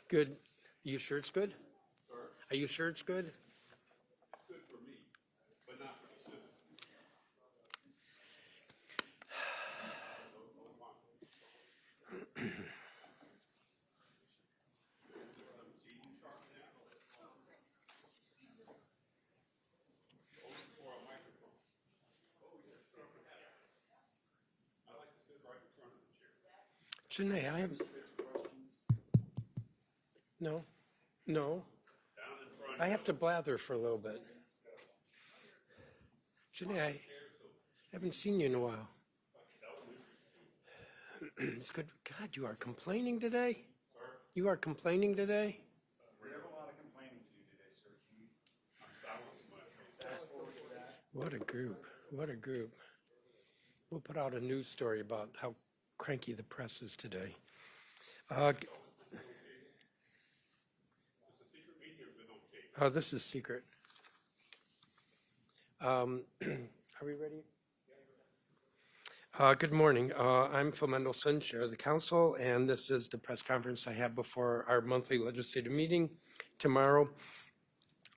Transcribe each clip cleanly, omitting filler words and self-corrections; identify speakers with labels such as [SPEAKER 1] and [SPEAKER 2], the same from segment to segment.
[SPEAKER 1] Good. You sure it's good? Are you sure it's good?
[SPEAKER 2] It's good for me, but not for the citizens. I like to sit right in front of the chair.
[SPEAKER 1] Janae, I have. No.
[SPEAKER 2] Down in front.
[SPEAKER 1] I have to blather for a little bit. Janae, I haven't seen you in a while. It's good. God, you are complaining today? You are complaining today?
[SPEAKER 3] We have a lot of complaining to do today, sir.
[SPEAKER 1] What a group. What a group. We'll put out a news story about how cranky the press is today. This is secret. Are we ready? Good morning. I'm Phil Mendelson, Chair of the Council, and this is the press conference I have before our monthly legislative meeting tomorrow.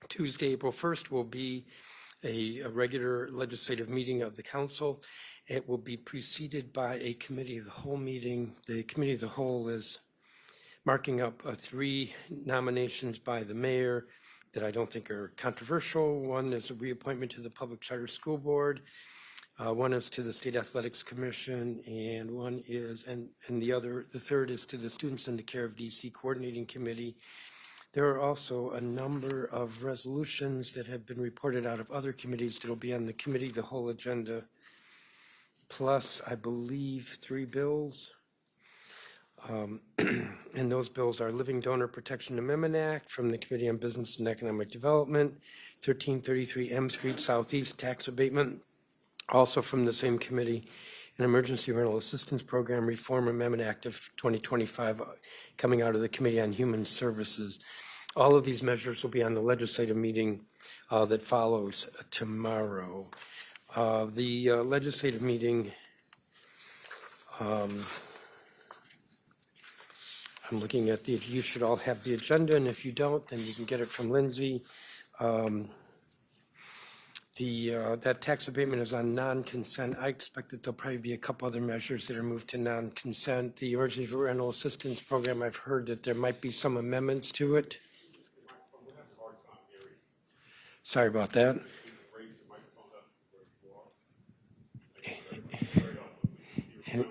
[SPEAKER 1] Tuesday, April 1st, will be a regular legislative meeting of the Council. It will be preceded by a Committee of the Whole meeting. The Committee of the Whole is marking up 3 nominations by the mayor that I don't think are controversial. One is a reappointment to the Public Charter School Board. One is to the State Athletics Commission, and one is, and the third is to the Students in the Care of DC Coordinating Committee. There are also a number of resolutions that have been reported out of other committees that will be on the Committee of the Whole agenda, plus, I believe, 3 bills. And those bills are Living Donor Protection Amendment Act from the Committee on Business and Economic Development, 1333 M Street Southeast Tax Abatement, also from the same committee, an Emergency Rental Assistance Program Reform Amendment Act of 2025 coming out of the Committee on Human Services. All of these measures will be on the legislative meeting that follows tomorrow. The legislative meeting, I'm looking at you should all have the agenda, and if you don't, then you can get it from Lindsay. That tax abatement is on non-consent. I expect that there'll probably be a couple other measures that are moved to non-consent. The Emergency Rental Assistance Program, I've heard that there might be some amendments to it. Sorry about that.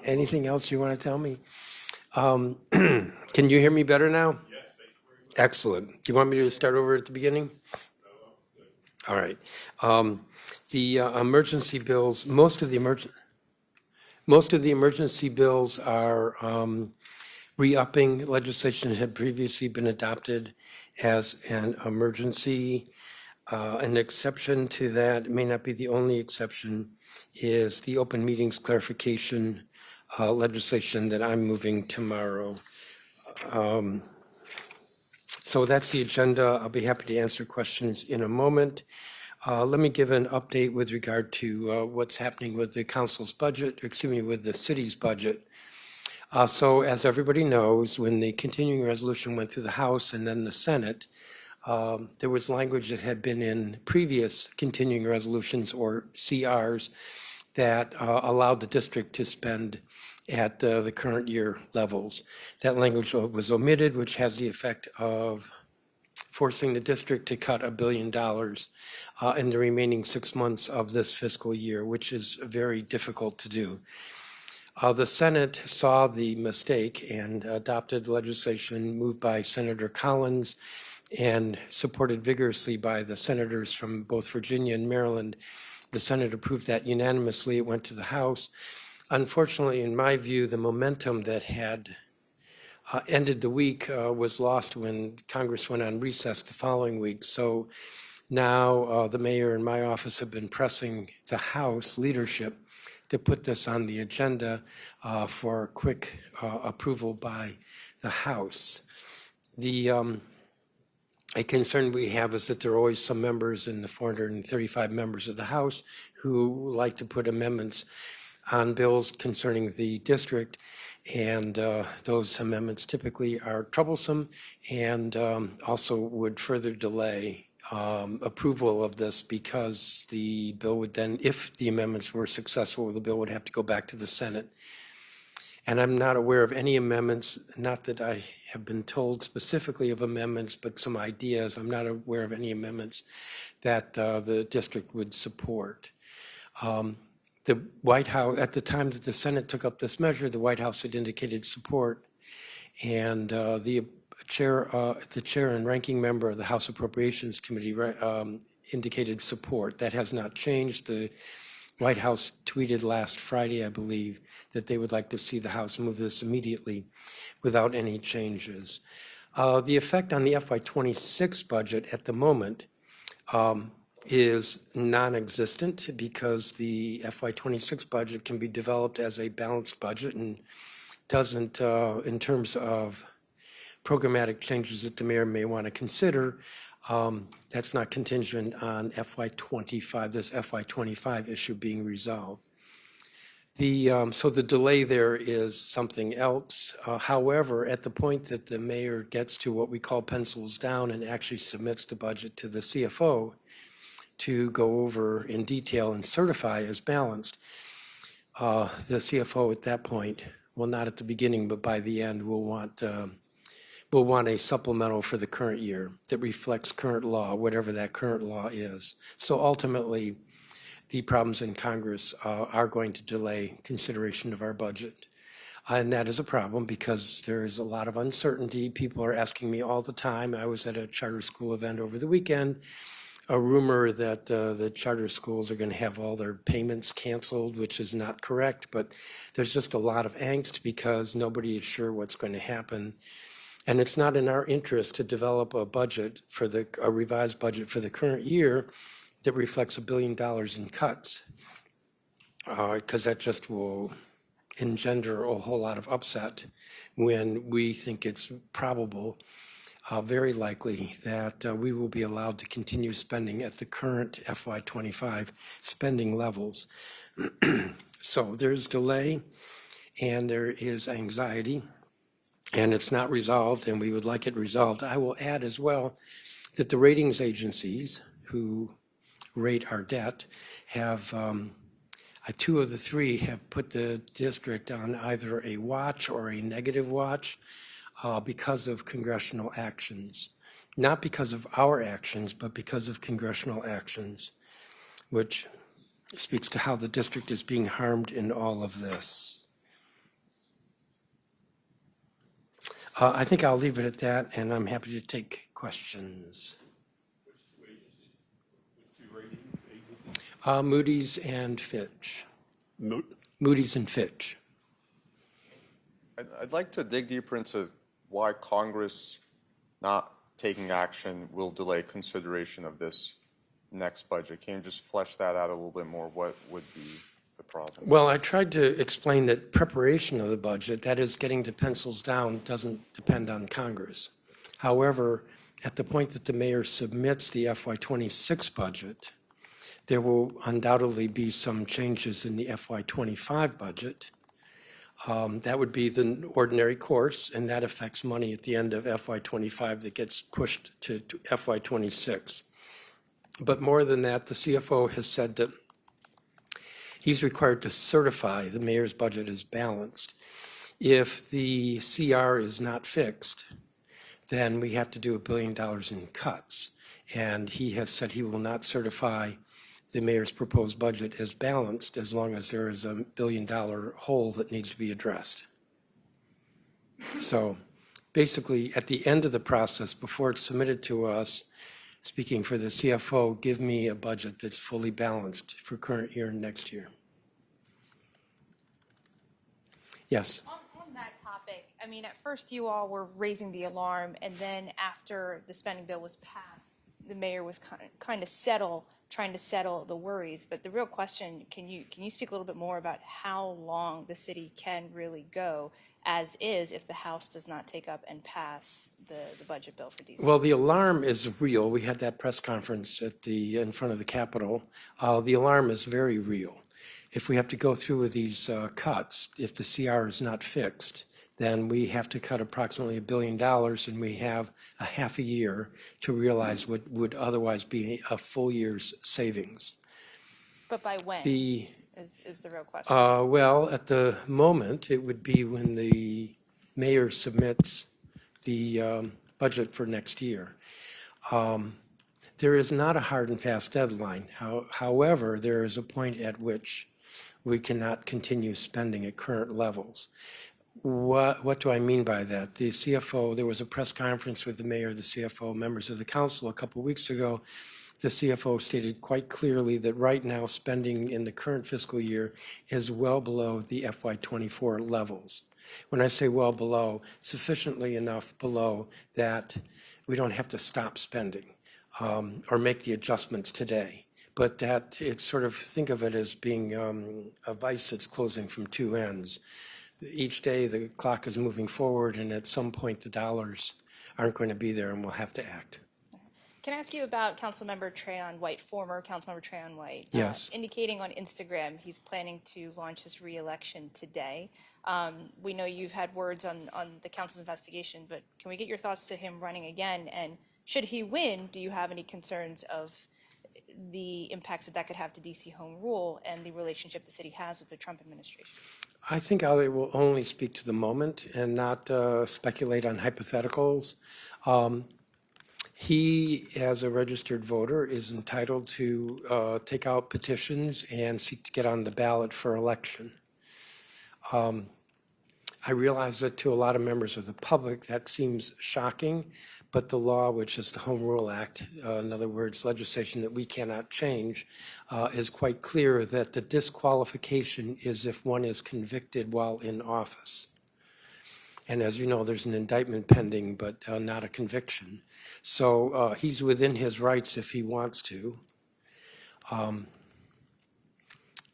[SPEAKER 1] Anything else you want to tell me? Can you hear me better now?
[SPEAKER 2] Yes,
[SPEAKER 1] excellent. Do you want me to start over at the beginning? All right. The emergency bills, most of the emergency bills are re-upping legislation that had previously been adopted as an emergency. An exception to that, may not be the only exception, is the open meetings clarification legislation that I'm moving tomorrow. So that's the agenda. I'll be happy to answer questions in a moment. Let me give an update with regard to what's happening with the council's budget, with the city's budget. So as everybody knows, when the continuing resolution went through the House and then the Senate, there was language that had been in previous continuing resolutions or CRs that allowed the district to spend at the current year levels. That language was omitted, which has the effect of forcing the district to cut $1 billion in the remaining 6 months of this fiscal year, which is very difficult to do. The Senate saw the mistake and adopted legislation moved by Senator Collins and supported vigorously by the senators from both Virginia and Maryland. The Senate approved that unanimously. It went to the House. Unfortunately, in my view, the momentum that had ended the week was lost when Congress went on recess the following week. So now the mayor and my office have been pressing the House leadership to put this on the agenda for quick approval by the House. A concern we have is that there are always some members in the 435 members of the House who like to put amendments on bills concerning the district. And those amendments typically are troublesome and also would further delay approval of this because the bill would then, if the amendments were successful, the bill would have to go back to the Senate. And I'm not aware of any amendments, not that I have been told specifically of amendments, but some ideas. I'm not aware of any amendments that the district would support. The White House, at the time that the Senate took up this measure, the White House had indicated support, and the chair and ranking member of the House Appropriations Committee indicated support. That has not changed. The White House tweeted last Friday, I believe, that they would like to see the House move this immediately without any changes. The effect on the FY26 budget at the moment is non-existent because the FY26 budget can be developed as a balanced budget and doesn't, in terms of programmatic changes that the mayor may want to consider, that's not contingent on FY25, this FY25 issue being resolved. So the delay there is something else. However, at the point that the mayor gets to what we call pencils down and actually submits the budget to the CFO to go over in detail and certify as balanced, the CFO at that point, well, not at the beginning, but by the end, will want a supplemental for the current year that reflects current law, whatever that current law is. So ultimately, the problems in Congress are going to delay consideration of our budget. And that is a problem because there is a lot of uncertainty. People are asking me all the time. I was at a charter school event over the weekend, a rumor that the charter schools are going to have all their payments canceled, which is not correct, but there's just a lot of angst because nobody is sure what's going to happen. And it's not in our interest to develop a budget for a revised budget for the current year that reflects $1 billion in cuts, because that just will engender a whole lot of upset when we think it's probable, very likely, that we will be allowed to continue spending at the current FY25 spending levels. So there's delay and there is anxiety, and it's not resolved, and we would like it resolved. I will add as well that the ratings agencies who rate our debt have, 2 of the 3 have put the district on either a watch or a negative watch because of congressional actions. Not because of our actions, but because of congressional actions, which speaks to how the district is being harmed in all of this. I think I'll leave it at that, and I'm happy to take questions.
[SPEAKER 2] Which 2 agencies? Which 2 rating agencies?
[SPEAKER 1] Moody's and Fitch.
[SPEAKER 2] Mo-
[SPEAKER 1] Moody's and Fitch.
[SPEAKER 4] I'd like to dig deeper into why Congress not taking action will delay consideration of this next budget. Can you just flesh that out a little bit more? What would be the problem?
[SPEAKER 1] Well, I tried to explain that preparation of the budget, that is getting the pencils down, doesn't depend on Congress. However, at the point that the mayor submits the FY26 budget, there will undoubtedly be some changes in the FY25 budget. That would be the ordinary course, and that affects money at the end of FY25 that gets pushed to FY26. But more than that, the CFO has said that he's required to certify the mayor's budget as balanced. If the CR is not fixed, then we have to do $1 billion in cuts. And he has said he will not certify the mayor's proposed budget as balanced as long as there is $1 billion hole that needs to be addressed. So basically, at the end of the process, before it's submitted to us, speaking for the CFO, give me a budget that's fully balanced for current year and next year. Yes.
[SPEAKER 5] On that topic, I mean, at first you all were raising the alarm, and then after the spending bill was passed, the mayor was trying to settle the worries. But the real question, can you speak a little bit more about how long the city can really go as is if the House does not take up and pass the budget bill for DC?
[SPEAKER 1] Well, the alarm is real. We had that press conference in front of the Capitol. The alarm is very real. if we have to go through with these cuts, if the CR is not fixed, then we have to cut approximately $1 billion, and we have a half a year to realize what would otherwise be a full year's savings.
[SPEAKER 5] But by when
[SPEAKER 1] The
[SPEAKER 5] is the real question?
[SPEAKER 1] Well, at the moment, it would be when the mayor submits the budget for next year. There is not a hard and fast deadline. However, there is a point at which we cannot continue spending at current levels. What do I mean by that? The CFO, there was a press conference with the mayor, the CFO, members of the council a couple of weeks ago. The CFO stated quite clearly that right now spending in the current fiscal year is well below the FY24 levels. When I say well below, sufficiently enough below that we don't have to stop spending or make the adjustments today. But that it's sort of, think of it as being a vice that's closing from two ends. Each day the clock is moving forward, and at some point the dollars aren't going to be there, and we'll have to act.
[SPEAKER 5] Can I ask you about Councilmember Trayon White, former Councilmember Trayon White?
[SPEAKER 1] Yes.
[SPEAKER 5] Indicating on Instagram he's planning to launch his re-election today. We know you've had words on the council's investigation, but can we get your thoughts to him running again? And should he win, do you have any concerns of the impacts that could have to DC Home Rule and the relationship the city has with the Trump administration?
[SPEAKER 1] I think I will only speak to the moment and not speculate on hypotheticals. He, as a registered voter, is entitled to take out petitions and seek to get on the ballot for election. I realize that to a lot of members of the public that seems shocking, but the law, which is the Home Rule Act, in other words, legislation that we cannot change, is quite clear that the disqualification is if one is convicted while in office. And as you know, there's an indictment pending, but not a conviction. So he's within his rights if he wants to,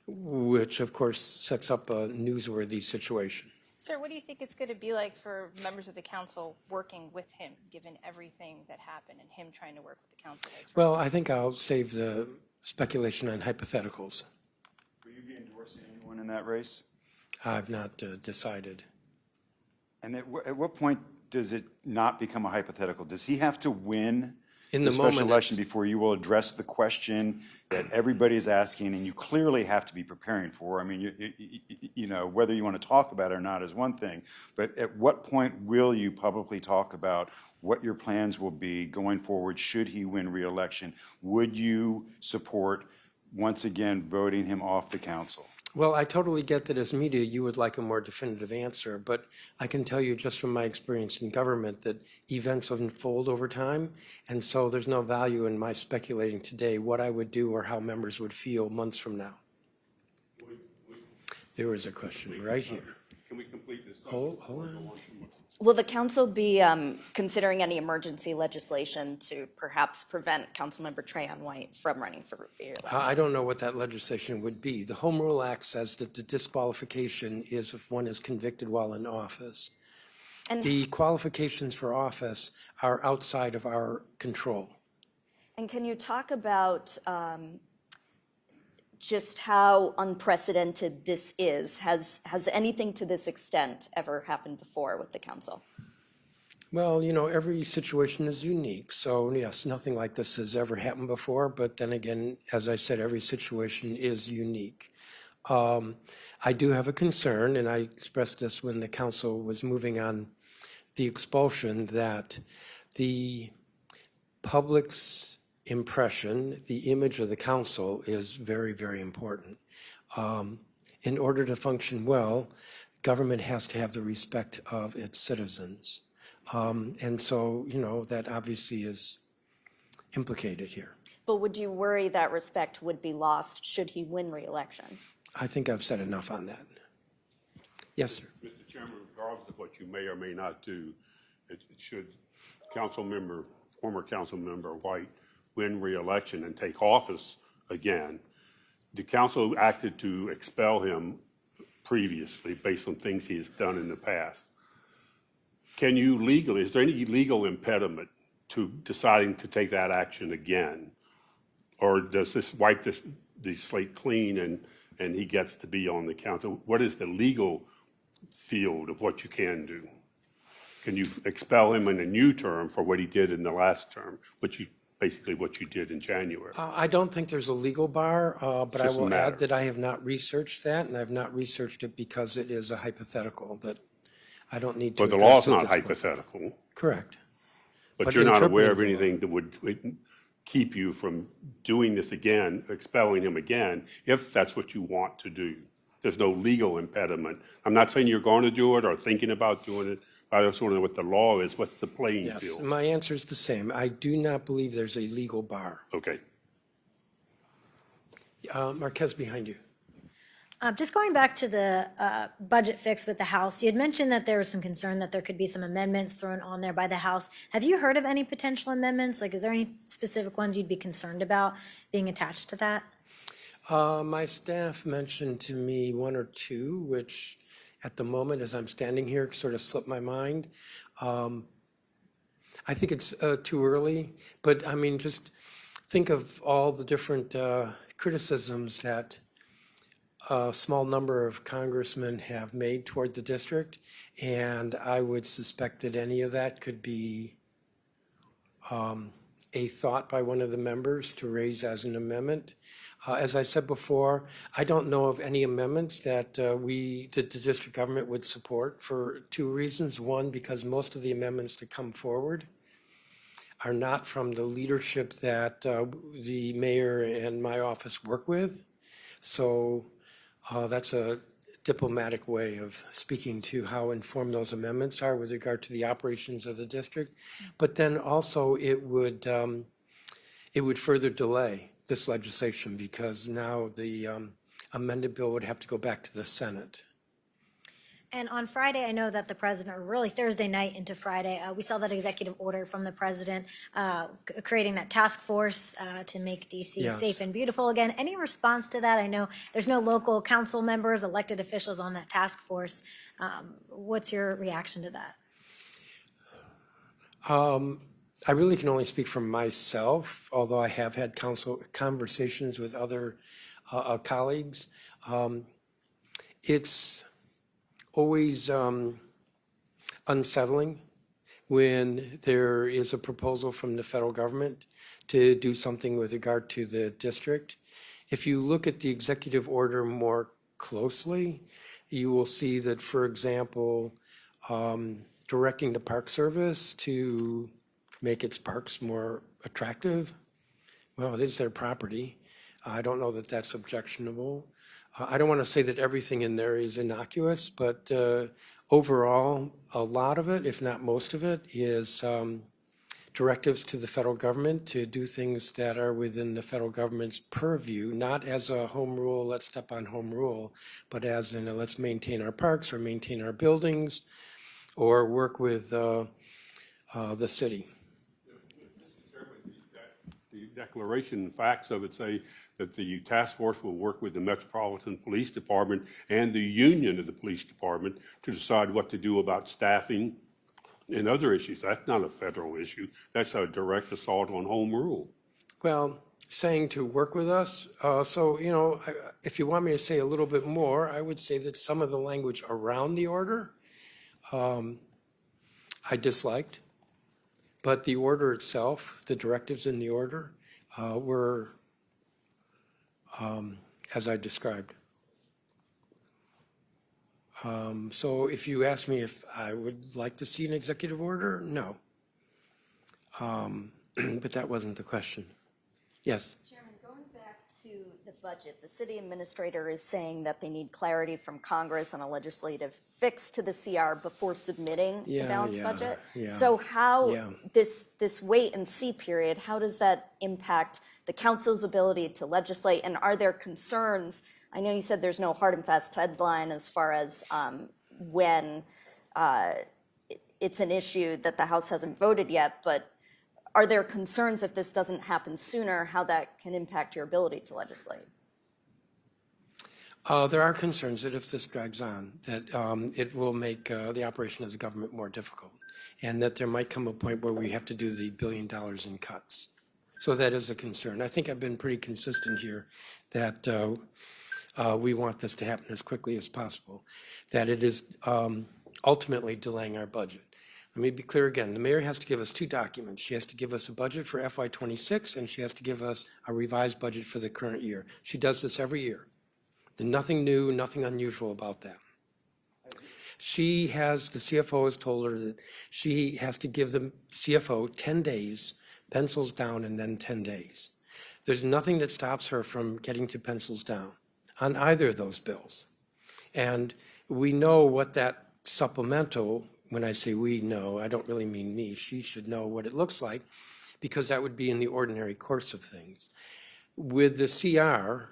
[SPEAKER 1] which of course sets up a newsworthy situation.
[SPEAKER 5] Sir, what do you think it's going to be like for members of the council working with him, given everything that happened and him trying to work with the council?
[SPEAKER 1] Well, I think I'll save the speculation on hypotheticals.
[SPEAKER 3] Will you be endorsing anyone in that race?
[SPEAKER 1] I've not decided.
[SPEAKER 3] And at what point does it not become a hypothetical? Does he have to win
[SPEAKER 1] In
[SPEAKER 3] the
[SPEAKER 1] the
[SPEAKER 3] special
[SPEAKER 1] moment,
[SPEAKER 3] election before you will address the question that everybody's asking and you clearly have to be preparing for? I mean, you know, whether you want to talk about it or not is one thing, but at what point will you publicly talk about what your plans will be going forward should he win re-election? Would you support, once again, voting him off the council?
[SPEAKER 1] Well, I totally get that as media you would like a more definitive answer, but I can tell you just from my experience in government that events unfold over time, and so there's no value in my speculating today what I would do or how members would feel months from now. There was a question right here.
[SPEAKER 2] Can we complete this?
[SPEAKER 1] Hold on.
[SPEAKER 6] Will the council be considering any emergency legislation to perhaps prevent Councilmember Trayon White from running for re-election?
[SPEAKER 1] I don't know what that legislation would be. The Home Rule Act says that the disqualification is if one is convicted while in office.
[SPEAKER 6] And,
[SPEAKER 1] The qualifications for office are outside of our control.
[SPEAKER 6] and can you talk about just how unprecedented this is? Has anything to this extent ever happened before with the council?
[SPEAKER 1] Well, you know, every situation is unique. So yes, nothing like this has ever happened before. But then again, as I said, every situation is unique. I do have a concern, and I expressed this when the council was moving on the expulsion, that the public's impression, the image of the council is very, very important. In order to function well, government has to have the respect of its citizens. And so, you know, that obviously is implicated here.
[SPEAKER 6] But would you worry that respect would be lost should he win re-election?
[SPEAKER 1] I think I've said enough on that. Yes, sir.
[SPEAKER 2] Mr. Chairman, regardless of what you may or may not do, it should former council member White win re-election and take office again, the council acted to expel him previously based on things he has done in the past. Can you legally, is there any legal impediment to deciding to take that action again? Or does this wipe the slate clean and he gets to be on the council, what is the legal field of what you can do? Can you expel him in a new term for what he did in the last term, basically what you did in January?
[SPEAKER 1] I don't think there's a legal bar, but I
[SPEAKER 2] Just
[SPEAKER 1] will
[SPEAKER 2] matter.
[SPEAKER 1] add that I have not researched that, and I've not researched it because it is a hypothetical that I don't need to
[SPEAKER 2] But the
[SPEAKER 1] address
[SPEAKER 2] law's
[SPEAKER 1] at
[SPEAKER 2] not
[SPEAKER 1] this point.
[SPEAKER 2] hypothetical,
[SPEAKER 1] Correct.
[SPEAKER 2] but
[SPEAKER 1] But
[SPEAKER 2] you're not aware of
[SPEAKER 1] interpreting the law.
[SPEAKER 2] anything that would keep you from doing this again, expelling him again, if that's what you want to do. There's no legal impediment. I'm not saying you're going to do it or thinking about doing it. I just want to know what the law is. What's the playing
[SPEAKER 1] Yes,
[SPEAKER 2] field?
[SPEAKER 1] my answer is the same. I do not believe there's a legal bar.
[SPEAKER 2] Okay.
[SPEAKER 1] Marquez behind you.
[SPEAKER 7] Just going back to the budget fix with the House, you had mentioned that there was some concern that there could be some amendments thrown on there by the House. Have you heard of any potential amendments? Like, is there any specific ones you'd be concerned about being attached to that?
[SPEAKER 1] My staff mentioned to me one or two, which at the moment, as I'm standing here, sort of slipped my mind. I think it's too early, but I mean, just think of all the different criticisms that a small number of congressmen have made toward the district, and I would suspect that any of that could be a thought by one of the members to raise as an amendment. As I said before, I don't know of any amendments that the district government would support for two reasons. One, because most of the amendments that come forward are not from the leadership that the mayor and my office work with. So that's a diplomatic way of speaking to how informed those amendments are with regard to the operations of the district. But then also it would further delay this legislation because now the amended bill would have to go back to the Senate.
[SPEAKER 7] And on Friday, I know that the president, or really Thursday night into Friday, we saw that executive order from the president creating that task force to make DC
[SPEAKER 1] Yes.
[SPEAKER 7] safe and beautiful again. Any response to that? I know there's no local council members, elected officials on that task force. What's your reaction to that?
[SPEAKER 1] I really can only speak for myself, although I have had conversations with other colleagues. It's always unsettling when there is a proposal from the federal government to do something with regard to the district. If you look at the executive order more closely, you will see that, for example, directing the Park Service to make its parks more attractive, well, it is their property. I don't know that that's objectionable. I don't want to say that everything in there is innocuous, but overall, a lot of it, if not most of it, is directives to the federal government to do things that are within the federal government's purview, not as a home rule, let's step on home rule, but as in a, let's maintain our parks or maintain our buildings or work with the city.
[SPEAKER 2] The declaration and facts of it say that the task force will work with the Metropolitan Police Department and the union of the police department to decide what to do about staffing and other issues. That's not a federal issue. That's a direct assault on home rule.
[SPEAKER 1] Well, saying to work with us, so, you know, if you want me to say a little bit more, I would say that some of the language around the order I disliked, but the order itself, the directives in the order, were as I described. So if you ask me if I would like to see an executive order, no. But that wasn't the question. Yes.
[SPEAKER 6] Chairman, going back to the budget, the city administrator is saying that they need clarity from Congress on a legislative fix to the CR before submitting the balanced budget. So how this wait and see period, how does that impact the council's ability to legislate? And are there concerns? I know you said there's no hard and fast deadline as far as when it's an issue that the House hasn't voted yet, but are there concerns if this doesn't happen sooner, how that can impact your ability to legislate?
[SPEAKER 1] There are concerns that if this drags on, that it will make the operation of the government more difficult, and that there might come a point where we have to do the $1 billion in cuts. So that is a concern. I think I've been pretty consistent here that we want this to happen as quickly as possible, that it is ultimately delaying our budget. Let me be clear again. The mayor has to give us two documents. She has to give us a budget for FY26, and she has to give us a revised budget for the current year. She does this every year. There's nothing new, nothing unusual about that. The CFO has told her that she has to give the CFO 10 days, pencils down, and then 10 days. There's nothing that stops her from getting to pencils down on either of those bills. And we know what that supplemental, when I say we know, I don't really mean me, she should know what it looks like, because that would be in the ordinary course of things. With the CR,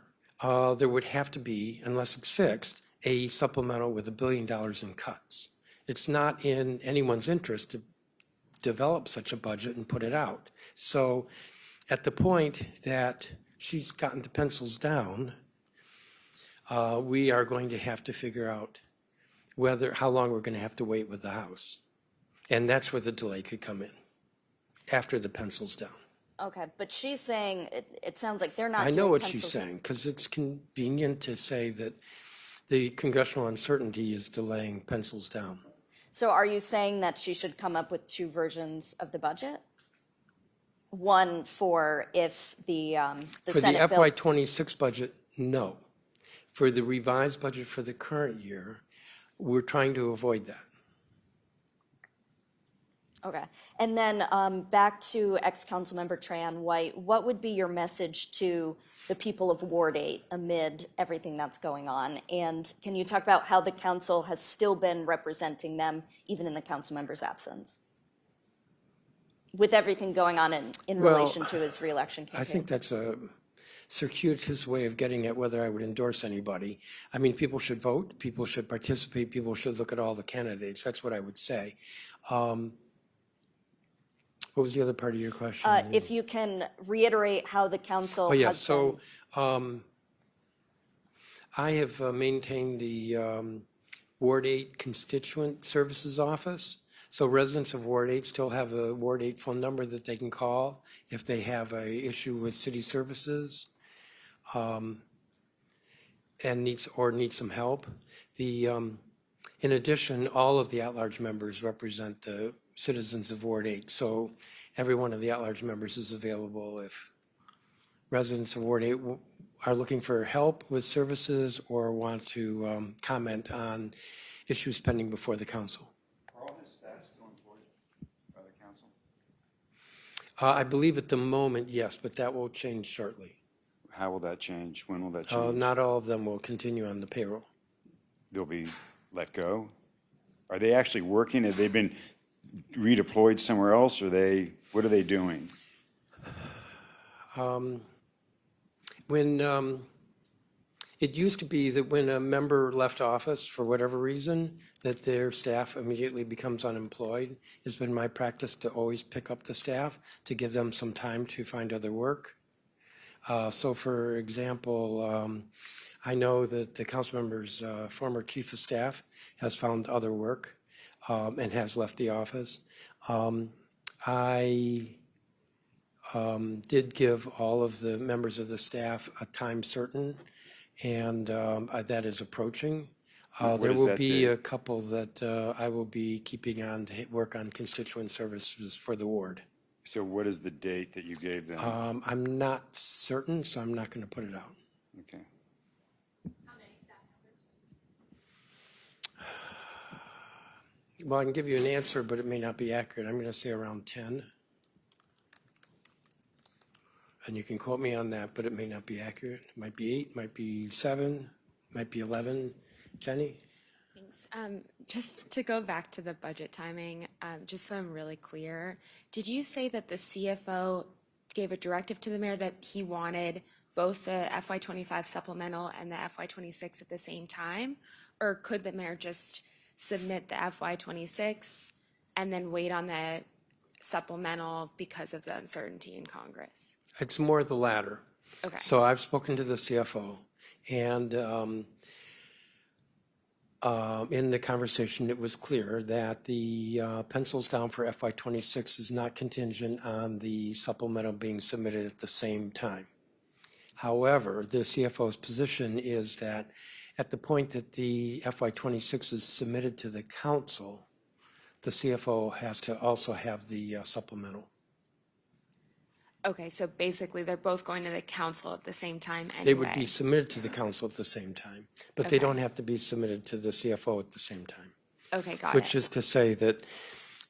[SPEAKER 1] there would have to be, unless it's fixed, a supplemental with $1 billion in cuts. It's not in anyone's interest to develop such a budget and put it out. So at the point that she's gotten the pencils down, we are going to have to figure out how long we're going to have to wait with the House. And that's where the delay could come in, after the pencil's down.
[SPEAKER 6] Okay, but she's saying, it sounds like they're not
[SPEAKER 1] I know
[SPEAKER 6] doing
[SPEAKER 1] what
[SPEAKER 6] pencils.
[SPEAKER 1] she's saying, because it's convenient to say that the congressional uncertainty is delaying pencils down.
[SPEAKER 6] So are you saying that she should come up with two versions of the budget? One for if the Senate bill...
[SPEAKER 1] For the FY26 budget, no. For the revised budget for the current year, we're trying to avoid that.
[SPEAKER 6] Okay. And then back to ex-councilmember Tran White, what would be your message to the people of Ward 8 amid everything that's going on? And can you talk about how the council has still been representing them, even in the council member's absence, with everything going on in relation to his reelection campaign?
[SPEAKER 1] I think that's a circuitous way of getting at whether I would endorse anybody. I mean, people should vote, people should participate, people should look at all the candidates. That's what I would say. What was the other part of your question?
[SPEAKER 6] If you can reiterate how the council
[SPEAKER 1] Oh, yeah.
[SPEAKER 6] has
[SPEAKER 1] So I have maintained the Ward 8 Constituent Services Office. So residents of Ward 8 still have a Ward 8 phone number that they can call if they have an issue with city services and need some help. In addition, all of the at-large members represent the citizens of Ward 8. So every one of the at-large members is available if residents of Ward 8 are looking for help with services or want to comment on issues pending before the council.
[SPEAKER 3] Are all his staff still employed by the council?
[SPEAKER 1] I believe at the moment, yes, but that will change shortly.
[SPEAKER 3] How will that change? When will that change?
[SPEAKER 1] Not all of them will continue on the payroll.
[SPEAKER 3] They'll be let go? Are they actually working? Have they been redeployed somewhere else? What are they doing?
[SPEAKER 1] When it used to be that when a member left office for whatever reason, that their staff immediately becomes unemployed. It's been my practice to always pick up the staff to give them some time to find other work. So for example, I know that the council member's former chief of staff has found other work and has left the office. I did give all of the members of the staff a time certain, and that is approaching. There will be a couple that I will be keeping on to work on constituent services for the ward.
[SPEAKER 3] So what is the date that you gave them?
[SPEAKER 1] I'm not certain, so I'm not going to put it out.
[SPEAKER 3] Okay.
[SPEAKER 5] How many staff members?
[SPEAKER 1] Well, I can give you an answer, but it may not be accurate. I'm going to say around 10. And you can quote me on that, but it may not be accurate. It might be 8, might be 7, might be 11. Jenny?
[SPEAKER 8] Thanks. Just to go back to the budget timing, just so I'm really clear, did you say that the CFO gave a directive to the mayor that he wanted both the FY25 supplemental and the FY26 at the same time? Or could the mayor just submit the FY26 and then wait on the supplemental because of the uncertainty in Congress?
[SPEAKER 1] It's more the latter.
[SPEAKER 8] Okay.
[SPEAKER 1] So I've spoken to the CFO, and in the conversation, it was clear that the pencils down for FY26 is not contingent on the supplemental being submitted at the same time. However, the CFO's position is that at the point that the FY26 is submitted to the council, the CFO has to also have the supplemental.
[SPEAKER 8] Okay, so basically they're both going to the council at the same time anyway.
[SPEAKER 1] They would be submitted to the council at the same time, but they
[SPEAKER 8] Okay.
[SPEAKER 1] don't have to be submitted to the CFO at the same time.
[SPEAKER 8] Okay, got
[SPEAKER 1] Which
[SPEAKER 8] it.
[SPEAKER 1] is to say that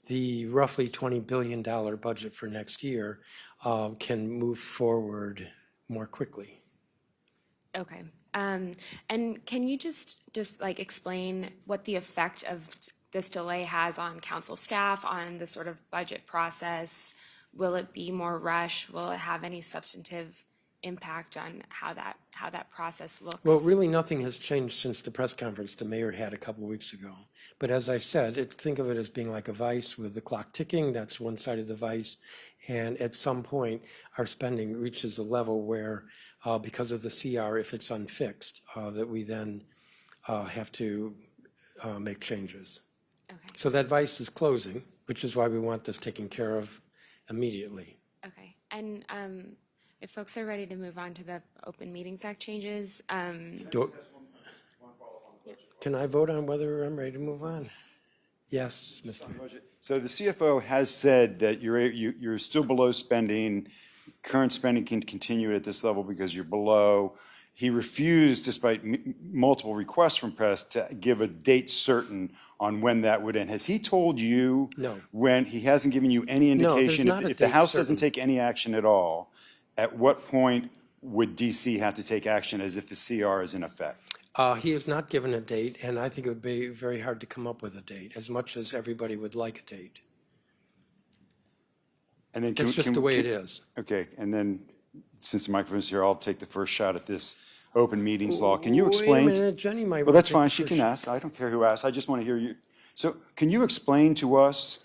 [SPEAKER 1] the roughly $20 billion budget for next year can move forward more quickly.
[SPEAKER 8] Okay. And can you just like explain what the effect of this delay has on council staff, on the sort of budget process? Will it be more rush? Will it have any substantive impact on how that process looks?
[SPEAKER 1] Well, really nothing has changed since the press conference the mayor had a couple of weeks ago. But as I said, think of it as being like a vice with the clock ticking. That's one side of the vice. And at some point, our spending reaches a level where, because of the CR, if it's unfixed, that we then have to make changes.
[SPEAKER 8] Okay.
[SPEAKER 1] So that vice is closing, which is why we want this taken care of immediately.
[SPEAKER 8] Okay. And if folks are ready to move on to the Open Meetings Act changes,
[SPEAKER 1] Can I vote on whether I'm ready to move on? Yes, Mr.
[SPEAKER 3] So the CFO has said that you're still below spending. Current spending can continue at this level because you're below. He refused, despite multiple requests from press, to give a date certain on when that would end. Has he told you?
[SPEAKER 1] No.
[SPEAKER 3] When he hasn't given you any
[SPEAKER 1] No, there's
[SPEAKER 3] indication?
[SPEAKER 1] not a
[SPEAKER 3] If the
[SPEAKER 1] date
[SPEAKER 3] House doesn't
[SPEAKER 1] certain.
[SPEAKER 3] take any action at all, at what point would DC have to take action as if the CR is in effect?
[SPEAKER 1] He has not given a date, and I think it would be very hard to come up with a date, as much as everybody would like a date.
[SPEAKER 3] And then
[SPEAKER 1] It's just the way it is.
[SPEAKER 3] Okay, and then since the microphone's here, I'll take the first shot at this open meetings law. Can you explain?
[SPEAKER 1] Wait a minute, Jenny might
[SPEAKER 3] Well,
[SPEAKER 1] want to
[SPEAKER 3] that's
[SPEAKER 1] take the
[SPEAKER 3] fine, she
[SPEAKER 1] first
[SPEAKER 3] can
[SPEAKER 1] shot.
[SPEAKER 3] ask. I don't care who asks, I just want to hear you. So can you explain to us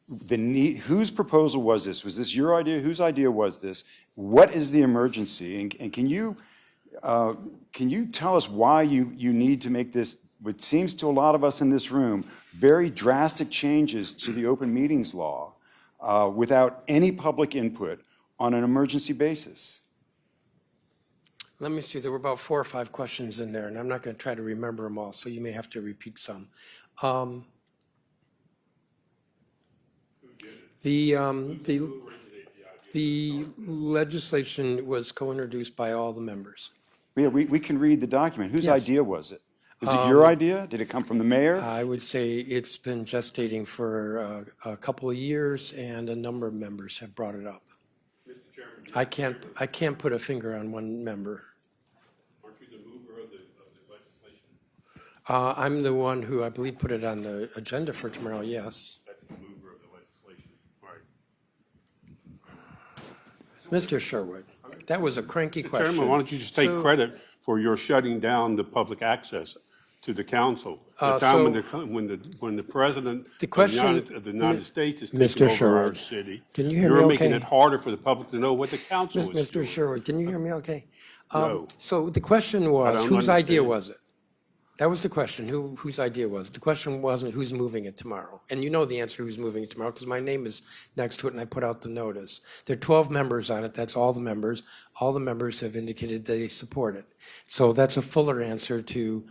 [SPEAKER 3] the need, whose proposal was this? Was this your idea? Whose idea was this? What is the emergency? And can you tell us why you need to make this, what seems to a lot of us in this room, very drastic changes to the open meetings law without any public input on an emergency basis?
[SPEAKER 1] Let me see, there were about 4 or 5 questions in there, and I'm not going to try to remember them all, so you may have to repeat some. The legislation was co-introduced by all the members.
[SPEAKER 3] Yeah, we can read the document. Whose
[SPEAKER 1] Yes.
[SPEAKER 3] idea was it? Was it your idea? Did it come from the mayor?
[SPEAKER 1] I would say it's been gestating for a couple of years, and a number of members have brought it up.
[SPEAKER 2] Mr. Chairman,
[SPEAKER 1] I can't put a finger on one member.
[SPEAKER 2] aren't you the mover of the legislation?
[SPEAKER 1] I'm the one who I believe put it on the agenda for tomorrow, yes.
[SPEAKER 2] That's the mover of the legislation. All right.
[SPEAKER 1] Mr. Sherwood, that was a cranky question.
[SPEAKER 2] Chairman, why don't you just take
[SPEAKER 1] So-
[SPEAKER 2] credit for your shutting down the public access to the council? The time when the president
[SPEAKER 1] The question-
[SPEAKER 2] of the United States is
[SPEAKER 1] Mr.
[SPEAKER 2] taking over our
[SPEAKER 1] Sherwood,
[SPEAKER 2] city,
[SPEAKER 1] can you hear me
[SPEAKER 2] you're making
[SPEAKER 1] okay?
[SPEAKER 2] it harder for the public to know what the council is
[SPEAKER 1] Mr.
[SPEAKER 2] doing.
[SPEAKER 1] Sherwood, can you hear me okay?
[SPEAKER 2] No.
[SPEAKER 1] So the question was,
[SPEAKER 2] don't
[SPEAKER 1] whose idea
[SPEAKER 2] understand.
[SPEAKER 1] was it? That was the question, whose idea was it? The question wasn't who's moving it tomorrow. And you know the answer, who's moving it tomorrow, because my name is next to it and I put out the notice. There are 12 members on it, that's all the members. All the members have indicated they support it. So that's a fuller answer to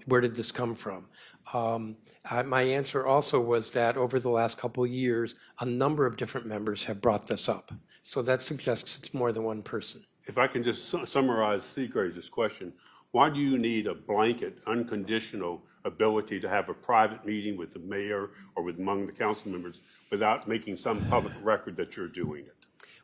[SPEAKER 1] where did this come from? My answer also was that over the last couple of years, a number of different members have brought this up. So that suggests it's more than one person.
[SPEAKER 2] If I can just summarize Seagrave's question, why do you need a blanket, unconditional ability to have a private meeting with the mayor or with among the council members without making some public record that you're doing it?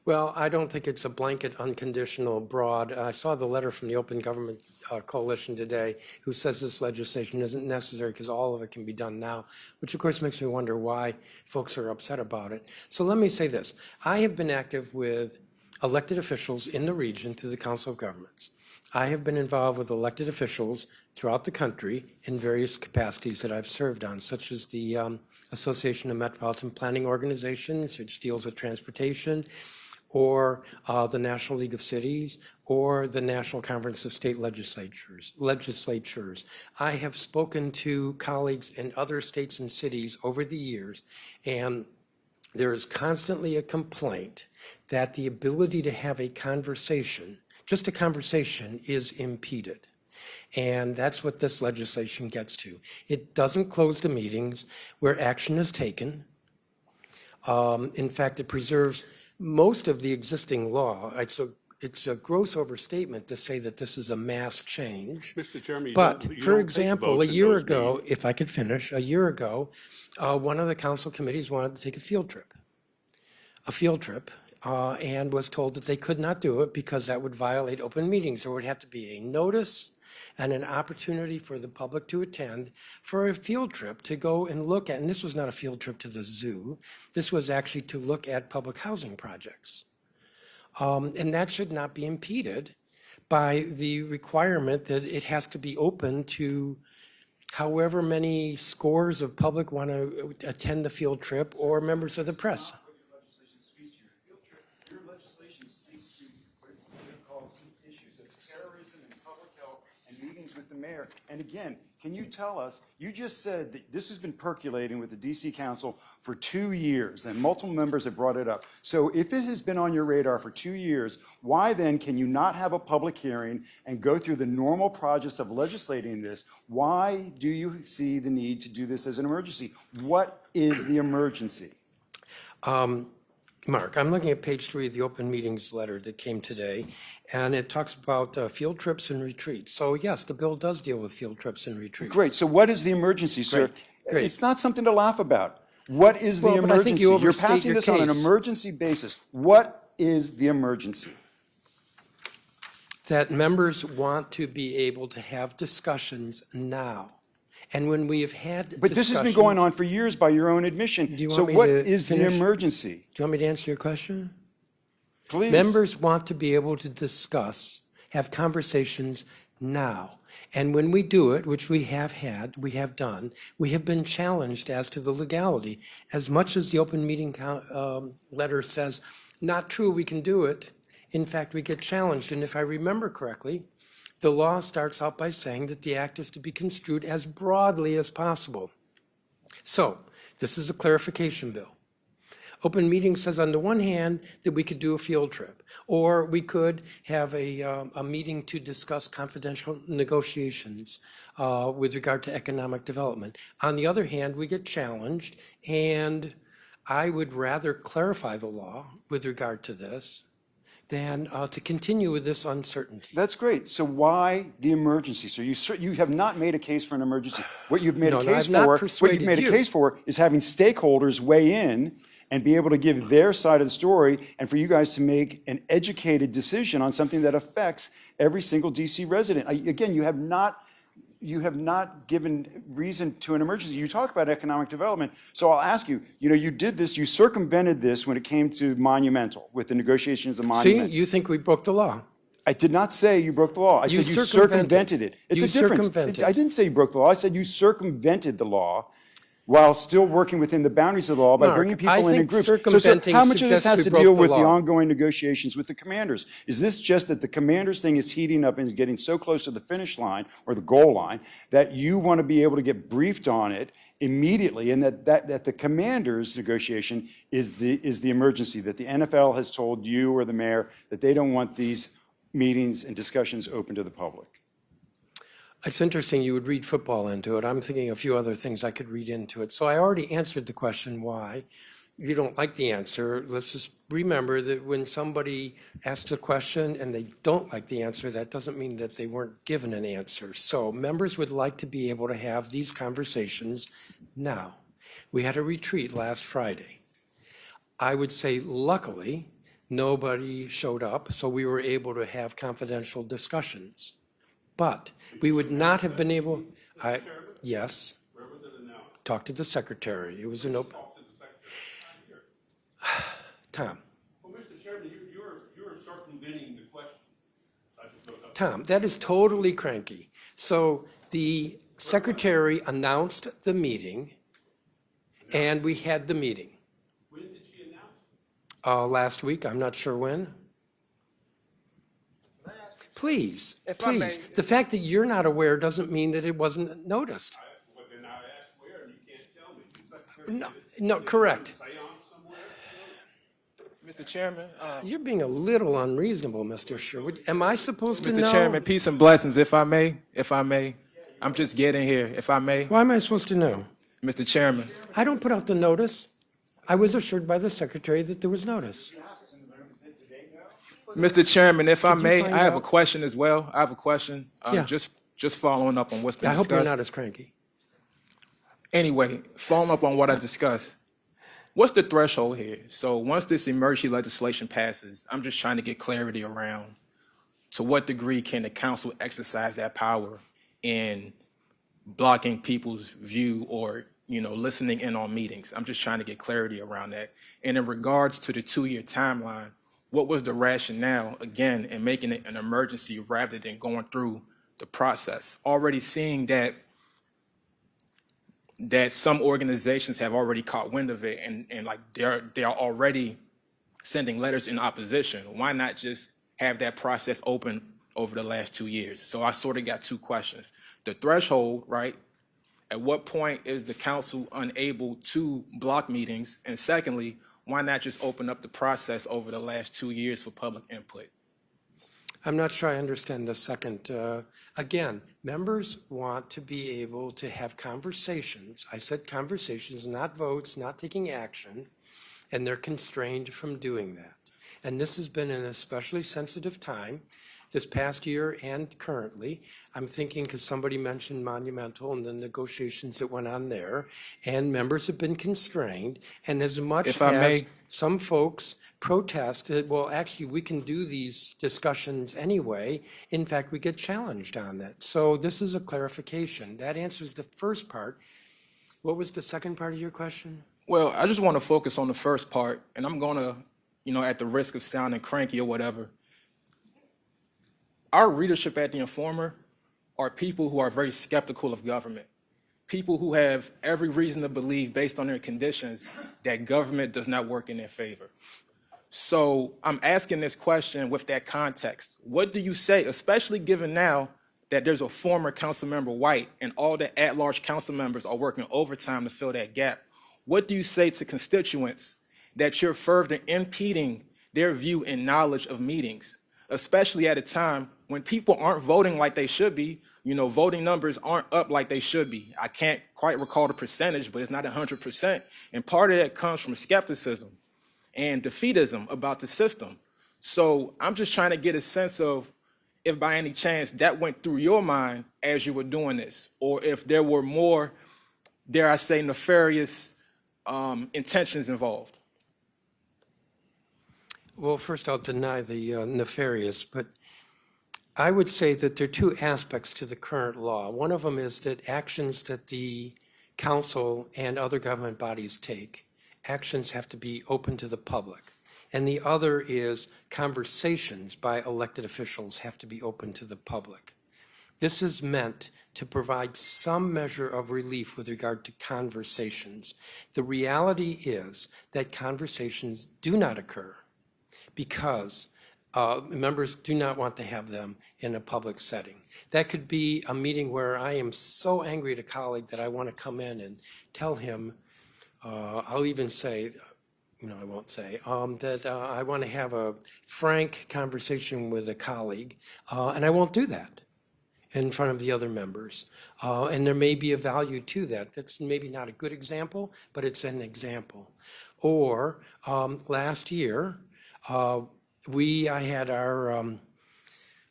[SPEAKER 1] Well, I don't think it's a blanket, unconditional, broad. I saw the letter from the Open Government Coalition today who says this legislation isn't necessary because all of it can be done now, which of course makes me wonder why folks are upset about it. So let me say this. I have been active with elected officials in the region through the Council of Governments. I have been involved with elected officials throughout the country in various capacities that I've served on, such as the Association of Metropolitan Planning Organizations, which deals with transportation, or the National League of Cities, or the National Conference of State Legislatures. I have spoken to colleagues in other states and cities over the years, and there is constantly a complaint that the ability to have a conversation just a conversation is impeded. And that's what this legislation gets to. It doesn't close the meetings where action is taken. In fact, it preserves most of the existing law. It's a gross overstatement to say that this is a mass change.
[SPEAKER 2] Mr. Chairman,
[SPEAKER 1] But,
[SPEAKER 2] you
[SPEAKER 1] for
[SPEAKER 2] don't take
[SPEAKER 1] example, a
[SPEAKER 2] votes in
[SPEAKER 1] year
[SPEAKER 2] those
[SPEAKER 1] ago,
[SPEAKER 2] meetings.
[SPEAKER 1] if I could finish, a year ago, one of the council committees wanted to take a field trip, and was told that they could not do it because that would violate open meetings. There would have to be a notice and an opportunity for the public to attend for a field trip to go and look at, and this was not a field trip to the zoo, this was actually to look at public housing projects. And that should not be impeded by the requirement that it has to be open to however many scores of public want to attend the field trip or members of the press.
[SPEAKER 3] Your legislation speaks to what it calls issues of terrorism and public health and meetings with the mayor. And again, can you tell us, you just said that this has been percolating with the DC Council for 2 years, and multiple members have brought it up. So if it has been on your radar for 2 years, why then can you not have a public hearing and go through the normal process of legislating this? Why do you see the need to do this as an emergency? What is the emergency?
[SPEAKER 1] Mark, I'm looking at page 3 of the open meetings letter that came today, and it talks about field trips and retreats. So yes, the bill does deal with field trips and retreats.
[SPEAKER 3] Great. So what is the emergency, sir?
[SPEAKER 1] Great.
[SPEAKER 3] It's not something to laugh about. What is the
[SPEAKER 1] Well, but I think
[SPEAKER 3] emergency?
[SPEAKER 1] you
[SPEAKER 3] You're
[SPEAKER 1] overstate
[SPEAKER 3] passing
[SPEAKER 1] your
[SPEAKER 3] this on an
[SPEAKER 1] case.
[SPEAKER 3] emergency basis. What is the emergency?
[SPEAKER 1] That members want to be able to have discussions now. And when we have had
[SPEAKER 3] But this has been going on for years by your own admission.
[SPEAKER 1] you
[SPEAKER 3] So
[SPEAKER 1] want me
[SPEAKER 3] what
[SPEAKER 1] to
[SPEAKER 3] is the
[SPEAKER 1] finish?
[SPEAKER 3] emergency?
[SPEAKER 1] Do you want me to answer your question?
[SPEAKER 3] Please.
[SPEAKER 1] Members want to be able to discuss, have conversations now. And when we do it, which we have done, we have been challenged as to the legality. As much as the open meeting letter says, not true, we can do it. In fact, we get challenged. And if I remember correctly, the law starts out by saying that the act is to be construed as broadly as possible. So this is a clarification bill. Open meeting says on the one hand that we could do a field trip, or we could have a meeting to discuss confidential negotiations with regard to economic development. On the other hand, we get challenged, and I would rather clarify the law with regard to this than to continue with this uncertainty.
[SPEAKER 3] That's great. So why the emergency? So you have not made a case for an emergency. What you've made a case
[SPEAKER 1] I've not
[SPEAKER 3] for, what
[SPEAKER 1] persuaded
[SPEAKER 3] you've made
[SPEAKER 1] you.
[SPEAKER 3] a case for is having stakeholders weigh in and be able to give their side of the story, and for you guys to make an educated decision on something that affects every single DC resident. Again, you have not given reason to an emergency. You talk about economic development. So I'll ask you, you did this, you circumvented this when it came to Monumental, with the negotiations of
[SPEAKER 1] See,
[SPEAKER 3] Monument.
[SPEAKER 1] you think we broke the law.
[SPEAKER 3] I did not say you broke the law. I said you circumvented it. It's a difference. I didn't say you broke the law. I said you circumvented the law while still working within the boundaries of the law by bringing people in groups. So how much of this has to deal with the ongoing negotiations with the commanders? Is this just that the commanders thing is heating up and is getting so close to the finish line or the goal line that you want to be able to get briefed on it immediately, and that the commanders negotiation is the emergency, that the NFL has told you or the mayor that they don't want these meetings and discussions open to the public?
[SPEAKER 1] It's interesting you would read football into it. I'm thinking a few other things I could read into it. So I already answered the question why. If you don't like the answer, let's just remember that when somebody asks a question and they don't like the answer, that doesn't mean that they weren't given an answer. So members would like to be able to have these conversations now. We had a retreat last Friday. I would say luckily nobody showed up, so we were able to have confidential discussions. But we would not have been able, yes.
[SPEAKER 2] Where was it announced?
[SPEAKER 1] Talk to the secretary. It was an open.
[SPEAKER 2] Talk to the secretary. Not here.
[SPEAKER 1] Tom,
[SPEAKER 2] Well, Mr. Chairman, you're circumventing the question.
[SPEAKER 1] Tom, that is totally cranky. So the secretary announced the meeting, and we had the meeting.
[SPEAKER 2] When did she announce?
[SPEAKER 1] Last week, I'm not sure when. Please. The fact that you're not aware doesn't mean that it wasn't noticed.
[SPEAKER 2] Well, then I asked where, and you can't tell me. The secretary
[SPEAKER 1] No, correct.
[SPEAKER 2] seance somewhere?
[SPEAKER 9] Mr. Chairman,
[SPEAKER 1] You're being a little unreasonable, Mr. Sherwood. Am I supposed to know?
[SPEAKER 9] Mr. Chairman, peace and blessings, if I may, I'm just getting here, if I may.
[SPEAKER 1] Why am I supposed to know?
[SPEAKER 9] Mr. Chairman,
[SPEAKER 1] I don't put out the notice. I was assured by the secretary that there was notice.
[SPEAKER 9] Mr. Chairman, if I
[SPEAKER 1] Did you
[SPEAKER 9] may,
[SPEAKER 1] find
[SPEAKER 9] I have a
[SPEAKER 1] out?
[SPEAKER 9] question as well. I have a question,
[SPEAKER 1] Yeah.
[SPEAKER 9] just following up on what's been
[SPEAKER 1] I hope you're
[SPEAKER 9] discussed.
[SPEAKER 1] not as cranky.
[SPEAKER 9] Anyway, following up on what I discussed, what's the threshold here? So once this emergency legislation passes, I'm just trying to get clarity around to what degree can the council exercise that power in blocking people's view or, listening in on meetings. I'm just trying to get clarity around that. And in regards to the 2-year timeline, what was the rationale, again, in making it an emergency rather than going through the process? Already seeing that some organizations have already caught wind of it and like they're already sending letters in opposition. Why not just have that process open over the last 2 years? So I sort of got two questions. The threshold, right? At what point is the council unable to block meetings? And secondly, why not just open up the process over the last 2 years for public input?
[SPEAKER 1] I'm not sure I understand the second. Again, members want to be able to have conversations. I said conversations, not votes, not taking action, and they're constrained from doing that. And this has been an especially sensitive time this past year and currently. I'm thinking because somebody mentioned Monumental and the negotiations that went on there, and members have been constrained. And as much
[SPEAKER 9] If I
[SPEAKER 1] as
[SPEAKER 9] may.
[SPEAKER 1] some folks protested, well, actually, we can do these discussions anyway. In fact, we get challenged on that. So this is a clarification. That answers the first part. What was the second part of your question?
[SPEAKER 9] Well, I just want to focus on the first part, and I'm going to, at the risk of sounding cranky or whatever, our readership at The Informer are people who are very skeptical of government, people who have every reason to believe, based on their conditions, that government does not work in their favor. So I'm asking this question with that context. What do you say, especially given now that there's a former council member White and all the at-large council members are working overtime to fill that gap? What do you say to constituents that you're further impeding their view and knowledge of meetings, especially at a time when people aren't voting like they should be? Voting numbers aren't up like they should be. I can't quite recall the percentage, but it's not 100%. And part of that comes from skepticism and defeatism about the system. So I'm just trying to get a sense of if by any chance that went through your mind as you were doing this, or if there were more, dare I say, nefarious intentions involved.
[SPEAKER 1] Well, first I'll deny the nefarious, but I would say that there are two aspects to the current law. One of them is that actions that the council and other government bodies take, actions have to be open to the public. And the other is conversations by elected officials have to be open to the public. This is meant to provide some measure of relief with regard to conversations. The reality is that conversations do not occur because members do not want to have them in a public setting. That could be a meeting where I am so angry at a colleague that I want to come in and tell him, I'll even say, I won't say, that I want to have a frank conversation with a colleague, and I won't do that in front of the other members. And there may be a value to that. That's maybe not a good example, but it's an example. Or last year, I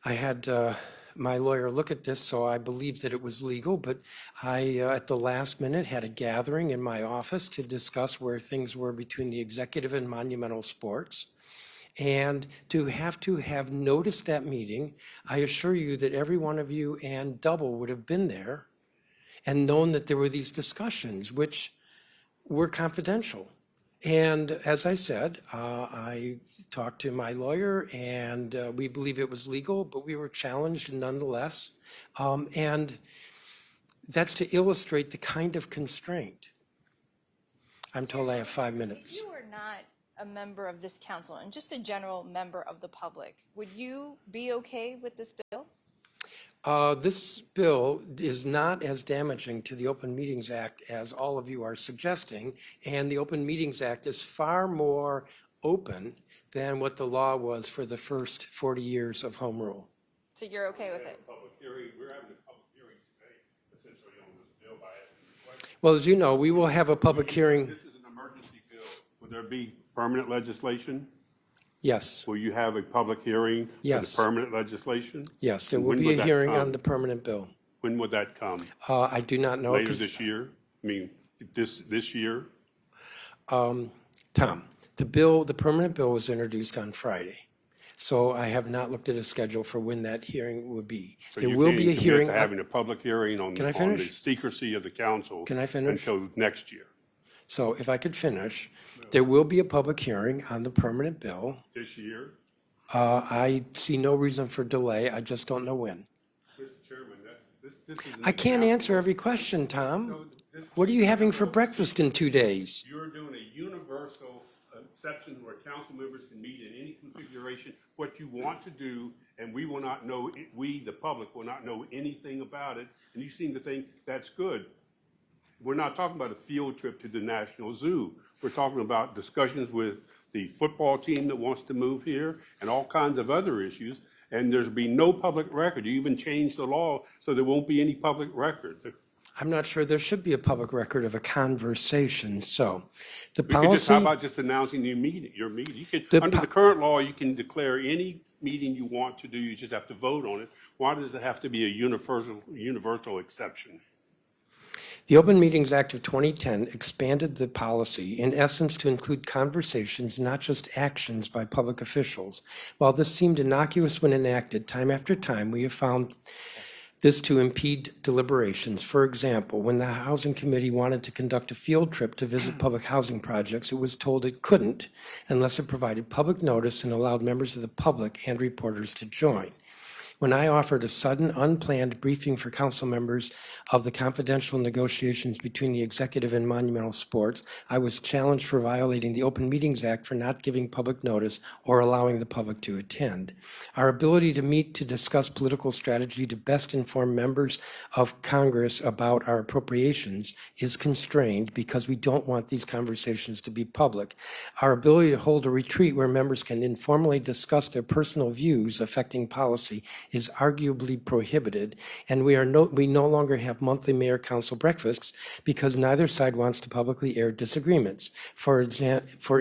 [SPEAKER 1] had my lawyer look at this, so I believed that it was legal, but I, at the last minute, had a gathering in my office to discuss where things were between the executive and Monumental Sports. And to have noticed that meeting, I assure you that every one of you and double would have been there and known that there were these discussions, which were confidential. And as I said, I talked to my lawyer, and we believe it was legal, but we were challenged nonetheless. And that's to illustrate the kind of constraint. I'm told I have 5 minutes.
[SPEAKER 5] If you were not a member of this council and just a general member of the public, would you be okay with this bill?
[SPEAKER 1] This bill is not as damaging to the Open Meetings Act as all of you are suggesting, and the Open Meetings Act is far more open than what the law was for the first 40 years of home rule.
[SPEAKER 5] So you're okay with it?
[SPEAKER 2] Public hearing, we're having a public hearing today, essentially on this bill by asking the question.
[SPEAKER 1] Well, as you know, we will have a public hearing.
[SPEAKER 2] This is an emergency bill. Will there be permanent legislation?
[SPEAKER 1] Yes,
[SPEAKER 2] Will you have a public hearing for the
[SPEAKER 1] Yes.
[SPEAKER 2] permanent legislation?
[SPEAKER 1] yes, there will
[SPEAKER 2] When
[SPEAKER 1] be
[SPEAKER 2] would
[SPEAKER 1] a
[SPEAKER 2] that
[SPEAKER 1] hearing
[SPEAKER 2] come?
[SPEAKER 1] on the permanent bill.
[SPEAKER 2] When would that come?
[SPEAKER 1] I do not know.
[SPEAKER 2] Later
[SPEAKER 1] 'Cause,
[SPEAKER 2] this year? I mean, this year?
[SPEAKER 1] Tom, the permanent bill was introduced on Friday. So I have not looked at a schedule for when that hearing will be.
[SPEAKER 2] So
[SPEAKER 1] There
[SPEAKER 2] you
[SPEAKER 1] will
[SPEAKER 2] can't
[SPEAKER 1] be a
[SPEAKER 2] commit
[SPEAKER 1] hearing.
[SPEAKER 2] to having a public hearing on
[SPEAKER 1] Can I
[SPEAKER 2] the
[SPEAKER 1] finish?
[SPEAKER 2] secrecy of the council.
[SPEAKER 1] Can I finish?
[SPEAKER 2] Until next year,
[SPEAKER 1] So if I could finish, there will be a public hearing on the permanent bill.
[SPEAKER 2] this year.
[SPEAKER 1] I see no reason for delay. I just don't know when.
[SPEAKER 2] Mr. Chairman, this is.
[SPEAKER 1] I can't answer every question, Tom. What are you having for breakfast in 2 days?
[SPEAKER 2] You're doing a universal exception where council members can meet in any configuration, what you want to do, and we will not know, we, the public, will not know anything about it, and you seem to think that's good. We're not talking about a field trip to the National Zoo. We're talking about discussions with the football team that wants to move here and all kinds of other issues, and there's be no public record. You even changed the law so there won't be any public record.
[SPEAKER 1] I'm not sure there should be a public record of a conversation, so the
[SPEAKER 2] We could just, how
[SPEAKER 1] policy,
[SPEAKER 2] about just announcing your meeting? You could, under the current law, you can declare any meeting you want to do, you just have to vote on it. Why does it have to be a universal exception?
[SPEAKER 1] the Open Meetings Act of 2010 expanded the policy, in essence, to include conversations, not just actions by public officials. While this seemed innocuous when enacted, time after time, we have found this to impede deliberations. For example, when the Housing Committee wanted to conduct a field trip to visit public housing projects, it was told it couldn't unless it provided public notice and allowed members of the public and reporters to join. When I offered a sudden, unplanned briefing for council members of the confidential negotiations between the executive and Monumental Sports, I was challenged for violating the Open Meetings Act for not giving public notice or allowing the public to attend. Our ability to meet to discuss political strategy to best inform members of Congress about our appropriations is constrained because we don't want these conversations to be public. Our ability to hold a retreat where members can informally discuss their personal views affecting policy is arguably prohibited, and we no longer have monthly mayor-council breakfasts because neither side wants to publicly air disagreements. For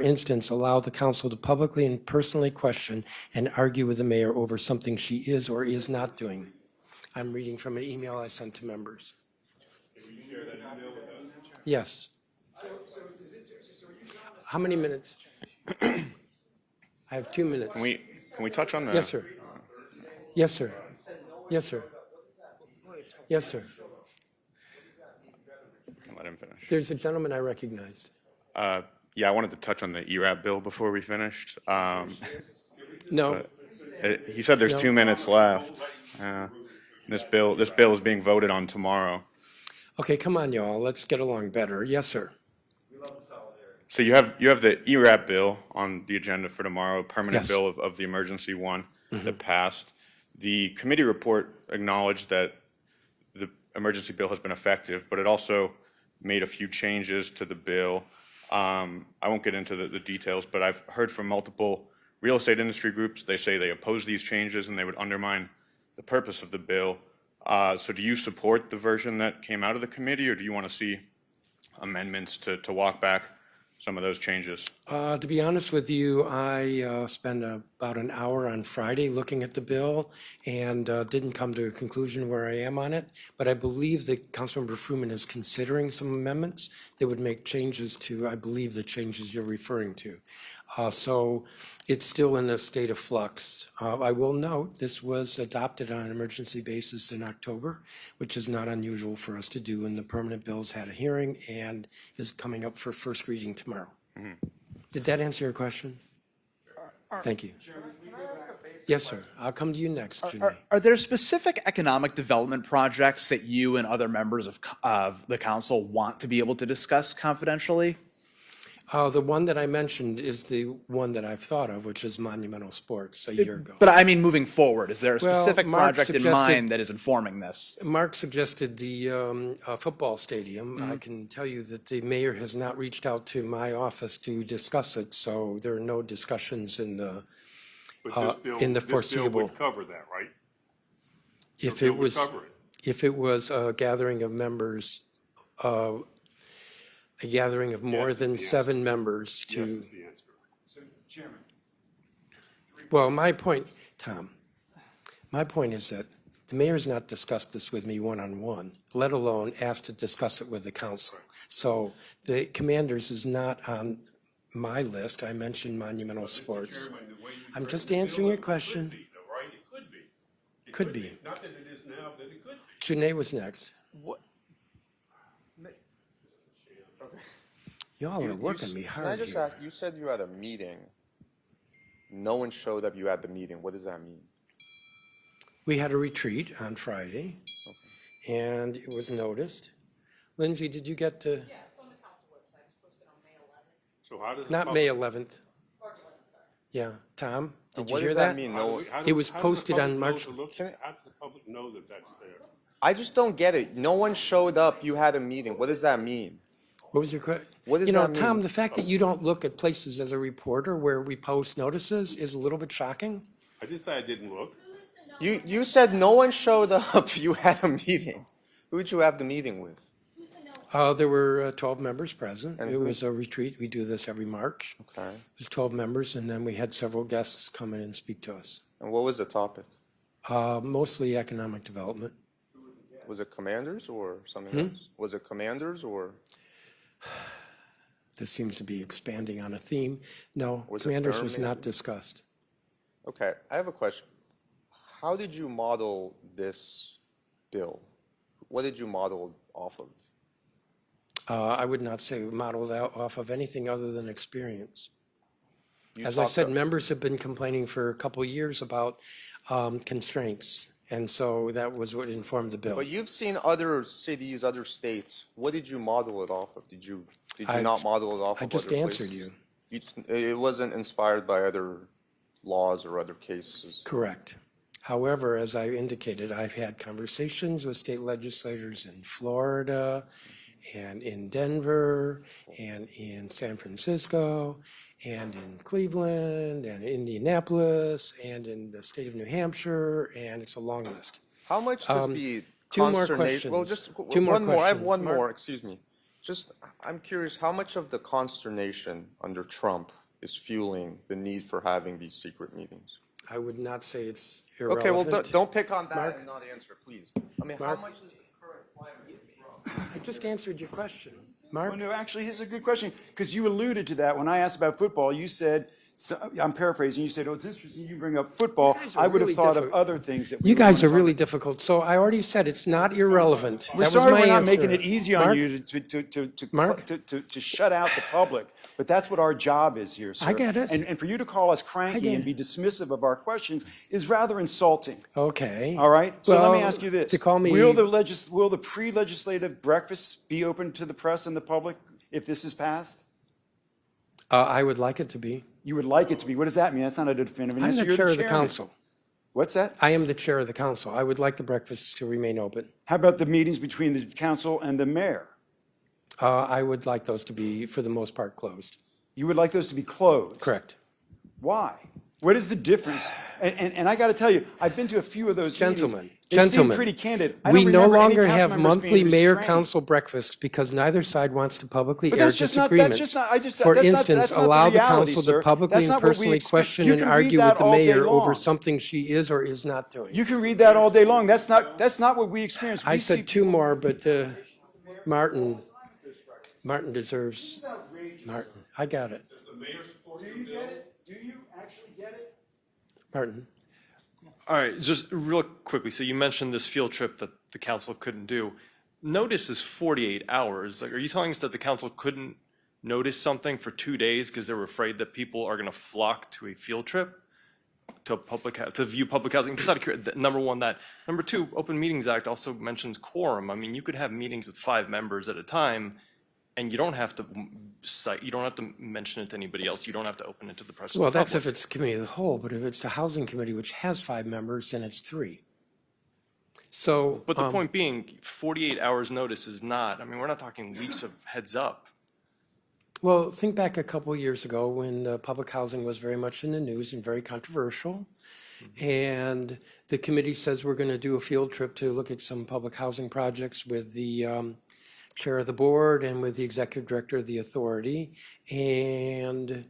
[SPEAKER 1] instance, allow the council to publicly and personally question and argue with the mayor over something she is or is not doing. I'm reading from an email I sent to members.
[SPEAKER 2] Can you share that email with us?
[SPEAKER 1] Yes. How many minutes? I have 2 minutes.
[SPEAKER 10] Can we touch on the?
[SPEAKER 1] Yes, sir. Yes, sir. Yes, sir. Yes, sir.
[SPEAKER 10] Let him finish.
[SPEAKER 1] There's a gentleman I recognized.
[SPEAKER 10] Yeah, I wanted to touch on the ERAP bill before we finished.
[SPEAKER 1] No,
[SPEAKER 10] He said there's 2 minutes left. This bill is being voted on tomorrow.
[SPEAKER 1] okay, come on, y'all, let's get along better. Yes, sir.
[SPEAKER 10] So you have the ERAP bill on the agenda for tomorrow, permanent
[SPEAKER 1] Yes.
[SPEAKER 10] bill of the emergency one that passed. The committee report acknowledged that the emergency bill has been effective, but it also made a few changes to the bill. I won't get into the details, but I've heard from multiple real estate industry groups. They say they oppose these changes and they would undermine the purpose of the bill. So do you support the version that came out of the committee, or do you want to see amendments to walk back some of those changes?
[SPEAKER 1] To be honest with you, I spent about an hour on Friday looking at the bill and didn't come to a conclusion where I am on it. But I believe that Councilmember Fruman is considering some amendments that would make changes to, I believe, the changes you're referring to. So it's still in a state of flux. I will note this was adopted on an emergency basis in October, which is not unusual for us to do. And the permanent bills had a hearing and is coming up for first reading tomorrow. Did that answer your question? Thank you. Yes, sir. I'll come to you next, Janae.
[SPEAKER 11] Are there specific economic development projects that you and other members of the council want to be able to discuss confidentially?
[SPEAKER 1] The one that I mentioned is the one that I've thought of, which is Monumental Sports a year ago.
[SPEAKER 11] But I mean, moving forward, is there a
[SPEAKER 1] Well,
[SPEAKER 11] specific
[SPEAKER 1] Mark
[SPEAKER 11] project in
[SPEAKER 1] suggested-
[SPEAKER 11] mind that is informing this?
[SPEAKER 1] Mark suggested the football stadium. I can tell you that the mayor has not reached out to my office to discuss it, so there are no discussions in the
[SPEAKER 2] But
[SPEAKER 1] in the
[SPEAKER 2] this bill
[SPEAKER 1] foreseeable.
[SPEAKER 2] would cover that, right?
[SPEAKER 1] If
[SPEAKER 2] bill
[SPEAKER 1] it
[SPEAKER 2] would
[SPEAKER 1] was,
[SPEAKER 2] cover it.
[SPEAKER 1] if it was a gathering of members, a gathering of more
[SPEAKER 2] Yes is
[SPEAKER 1] than
[SPEAKER 2] the answer.
[SPEAKER 1] 7 members
[SPEAKER 2] Yes
[SPEAKER 1] to,
[SPEAKER 2] is the answer.
[SPEAKER 1] well, my point, Tom, my point is that the mayor's not discussed this with me one-on-one, let alone asked to discuss it with the council. So the Commanders is not on my list. I mentioned Monumental Sports.
[SPEAKER 2] Chairman, the way you
[SPEAKER 1] I'm
[SPEAKER 2] worded
[SPEAKER 1] just
[SPEAKER 2] the bill,
[SPEAKER 1] answering your
[SPEAKER 2] it could
[SPEAKER 1] question.
[SPEAKER 2] be, though, right? It could be. It
[SPEAKER 1] Could be.
[SPEAKER 2] Not that it is now, but it could be.
[SPEAKER 1] Janae was next. Y'all are working me
[SPEAKER 4] Can I
[SPEAKER 1] hard
[SPEAKER 4] just
[SPEAKER 1] here.
[SPEAKER 4] ask, you said you had a meeting. No one showed up, you had the meeting. What does that mean?
[SPEAKER 1] We had a retreat on Friday, and it was noticed. Lindsay, did you get to,
[SPEAKER 12] Yeah, it's on the council website. It's posted on May 11th.
[SPEAKER 2] So how does the
[SPEAKER 1] not
[SPEAKER 2] public-
[SPEAKER 1] May 11th?
[SPEAKER 12] March 11th, sorry.
[SPEAKER 1] Yeah, Tom, did you
[SPEAKER 4] What
[SPEAKER 1] hear
[SPEAKER 4] does that
[SPEAKER 1] that?
[SPEAKER 4] mean?
[SPEAKER 2] how
[SPEAKER 4] No,
[SPEAKER 2] do we- how
[SPEAKER 1] It
[SPEAKER 2] do-
[SPEAKER 1] was
[SPEAKER 2] how does the
[SPEAKER 1] posted on
[SPEAKER 2] public know
[SPEAKER 1] March-
[SPEAKER 2] to look- How does the public know that that's there?
[SPEAKER 4] I just don't get it. No one showed up, you had a meeting. What does that mean?
[SPEAKER 1] What was your question?
[SPEAKER 4] What does
[SPEAKER 1] You know,
[SPEAKER 4] that
[SPEAKER 1] Tom,
[SPEAKER 4] mean?
[SPEAKER 1] the fact that you don't look at places as a reporter where we post notices is a little bit shocking.
[SPEAKER 2] I didn't say I didn't look.
[SPEAKER 4] You said no one showed up, you had a meeting. Who did you have the meeting with?
[SPEAKER 1] There were 12 members present.
[SPEAKER 4] And
[SPEAKER 1] It
[SPEAKER 4] who-
[SPEAKER 1] was a retreat. We do this every March.
[SPEAKER 4] Okay.
[SPEAKER 1] It was 12 members, and then we had several guests come in and speak to us.
[SPEAKER 4] And what was the topic?
[SPEAKER 1] Mostly economic development.
[SPEAKER 4] Was it commanders or something
[SPEAKER 1] Hmm?
[SPEAKER 4] else? Was it commanders or?
[SPEAKER 1] This seems to be expanding on a theme. No,
[SPEAKER 4] Was it
[SPEAKER 1] Commanders was
[SPEAKER 4] Thurman?
[SPEAKER 1] not discussed.
[SPEAKER 4] Okay, I have a question. How did you model this bill? What did you model it off of?
[SPEAKER 1] I would not say modeled out off of anything other than experience.
[SPEAKER 4] You
[SPEAKER 1] As I
[SPEAKER 4] talked
[SPEAKER 1] said,
[SPEAKER 4] to-
[SPEAKER 1] members have been complaining for a couple of years about constraints, and so that was what informed the bill.
[SPEAKER 4] But you've seen other cities, other states. What did you model it off of? Did you not model it off
[SPEAKER 1] I
[SPEAKER 4] of
[SPEAKER 1] just
[SPEAKER 4] other
[SPEAKER 1] answered
[SPEAKER 4] places?
[SPEAKER 1] you.
[SPEAKER 4] It wasn't inspired by other laws or other cases?
[SPEAKER 1] Correct. However, as I indicated, I've had conversations with state legislators in Florida and in Denver and in San Francisco and in Cleveland and Indianapolis and in the state of New Hampshire, and it's a long list.
[SPEAKER 4] How much does the
[SPEAKER 1] two more
[SPEAKER 4] consternation? Well,
[SPEAKER 1] questions.
[SPEAKER 4] just
[SPEAKER 1] Two more
[SPEAKER 4] one more. I have
[SPEAKER 1] questions.
[SPEAKER 4] one
[SPEAKER 1] Mark?
[SPEAKER 4] more. Excuse me. Just, I'm curious, how much of the consternation under Trump is fueling the need for having these secret meetings?
[SPEAKER 1] I would not say it's irrelevant.
[SPEAKER 4] Okay, well, don't pick on that
[SPEAKER 1] Mark?
[SPEAKER 4] and not answer, please. I mean, how
[SPEAKER 1] Mark?
[SPEAKER 4] much is the current climate of Trump?
[SPEAKER 1] I just answered your question. Mark?
[SPEAKER 3] Well, no, actually, here's a good question, because you alluded to that. When I asked about football, you said, I'm paraphrasing, you said, oh, it's interesting you bring up football.
[SPEAKER 1] guys are
[SPEAKER 3] I would have
[SPEAKER 1] really
[SPEAKER 3] thought of
[SPEAKER 1] difficult.
[SPEAKER 3] other things that we
[SPEAKER 1] You
[SPEAKER 3] would
[SPEAKER 1] guys
[SPEAKER 3] want
[SPEAKER 1] are
[SPEAKER 3] to
[SPEAKER 1] really
[SPEAKER 3] talk
[SPEAKER 1] difficult. So I already said it's not irrelevant.
[SPEAKER 3] We're
[SPEAKER 1] That was
[SPEAKER 3] sorry
[SPEAKER 1] my
[SPEAKER 3] we're not
[SPEAKER 1] answer.
[SPEAKER 3] making it easy on
[SPEAKER 1] Mark?
[SPEAKER 3] you to
[SPEAKER 1] Mark?
[SPEAKER 3] to shut out the public, but that's what our job is here, sir.
[SPEAKER 1] I get it.
[SPEAKER 3] And for you to call us
[SPEAKER 1] I
[SPEAKER 3] cranky
[SPEAKER 1] get
[SPEAKER 3] and be dismissive of our questions is rather insulting.
[SPEAKER 1] Okay.
[SPEAKER 3] All right? So let me
[SPEAKER 1] Well,
[SPEAKER 3] ask you this.
[SPEAKER 1] To call me.
[SPEAKER 3] Will the pre-legislative breakfast be open to the press and the public if this is passed?
[SPEAKER 1] I would like it to be.
[SPEAKER 3] You would like it to be. What does that mean? That's not a definitive
[SPEAKER 1] I'm
[SPEAKER 3] answer.
[SPEAKER 1] the
[SPEAKER 3] You're
[SPEAKER 1] chair of the
[SPEAKER 3] chairman.
[SPEAKER 1] council.
[SPEAKER 3] What's that?
[SPEAKER 1] I am the chair of the council. I would like the breakfasts to remain open.
[SPEAKER 3] How about the meetings between the council and the mayor?
[SPEAKER 1] I would like those to be, for the most part, closed.
[SPEAKER 3] You would like those to be closed?
[SPEAKER 1] Correct.
[SPEAKER 3] Why? What is the difference? And I got to tell you, I've been to a few of those
[SPEAKER 1] Gentlemen,
[SPEAKER 3] meetings. They seem
[SPEAKER 1] gentlemen,
[SPEAKER 3] pretty candid. I
[SPEAKER 1] we
[SPEAKER 3] don't
[SPEAKER 1] no
[SPEAKER 3] remember any
[SPEAKER 1] longer
[SPEAKER 3] council
[SPEAKER 1] have
[SPEAKER 3] members
[SPEAKER 1] monthly
[SPEAKER 3] being
[SPEAKER 1] mayor
[SPEAKER 3] restrained.
[SPEAKER 1] council breakfasts because neither side wants to publicly
[SPEAKER 3] But
[SPEAKER 1] air
[SPEAKER 3] that's just not,
[SPEAKER 1] disagreements.
[SPEAKER 3] that's just not, I just,
[SPEAKER 1] For
[SPEAKER 3] that's
[SPEAKER 1] instance,
[SPEAKER 3] not, that's not
[SPEAKER 1] allow the
[SPEAKER 3] reality,
[SPEAKER 1] council
[SPEAKER 3] sir.
[SPEAKER 1] to publicly
[SPEAKER 3] That's
[SPEAKER 1] and
[SPEAKER 3] not what we
[SPEAKER 1] personally
[SPEAKER 3] expect.
[SPEAKER 1] question
[SPEAKER 3] You
[SPEAKER 1] and
[SPEAKER 3] can read
[SPEAKER 1] argue
[SPEAKER 3] that
[SPEAKER 1] with the
[SPEAKER 3] all day
[SPEAKER 1] mayor over
[SPEAKER 3] long.
[SPEAKER 1] something she is or is not doing.
[SPEAKER 3] You can read that all day long. That's not what we experience.
[SPEAKER 1] I
[SPEAKER 3] We see
[SPEAKER 1] said two more, but Martin deserves, Martin, I got it.
[SPEAKER 3] Do you get it? Do you actually get it?
[SPEAKER 1] Martin.
[SPEAKER 13] All right, just real quickly. So you mentioned this field trip that the council couldn't do. Notice is 48 hours. Like, are you telling us that the council couldn't notice something for 2 days because they were afraid that people are going to flock to a field trip to view public housing? Just out of curiosity, number one, that. Number two, Open Meetings Act also mentions quorum. I mean, you could have meetings with 5 members at a time and you don't have to cite, you don't have to mention it to anybody else. You don't have to open it to the press. or
[SPEAKER 1] Well,
[SPEAKER 13] the
[SPEAKER 1] that's
[SPEAKER 13] public.
[SPEAKER 1] if it's committee of the whole, but if it's the housing committee, which has 5 members, then it's 3. So.
[SPEAKER 13] But the point being, 48 hours notice is not, I mean, we're not talking weeks of heads up.
[SPEAKER 1] Well, think back a couple of years ago when public housing was very much in the news and very controversial. And the committee says we're going to do a field trip to look at some public housing projects with the chair of the board and with the executive director of the authority. And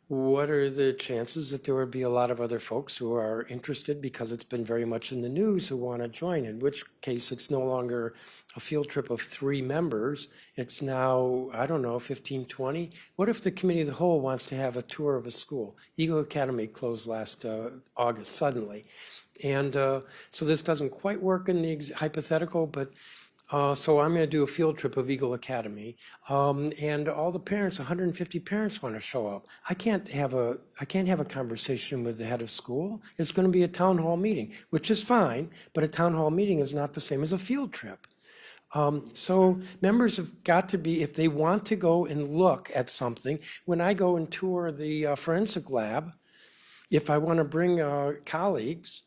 [SPEAKER 1] what are the chances that there would be a lot of other folks who are interested because it's been very much in the news who want to join, in which case it's no longer a field trip of 3 members. It's now, I don't know, 15, 20. What if the committee of the whole wants to have a tour of a school? Eagle Academy closed last August suddenly. And so this doesn't quite work in the hypothetical, but so I'm going to do a field trip of Eagle Academy, and all the parents, 150 parents, want to show up. I can't have a conversation with the head of school. It's going to be a town hall meeting, which is fine, but a town hall meeting is not the same as a field trip. So members have got to be, if they want to go and look at something, when I go and tour the forensic lab, if I want to bring colleagues,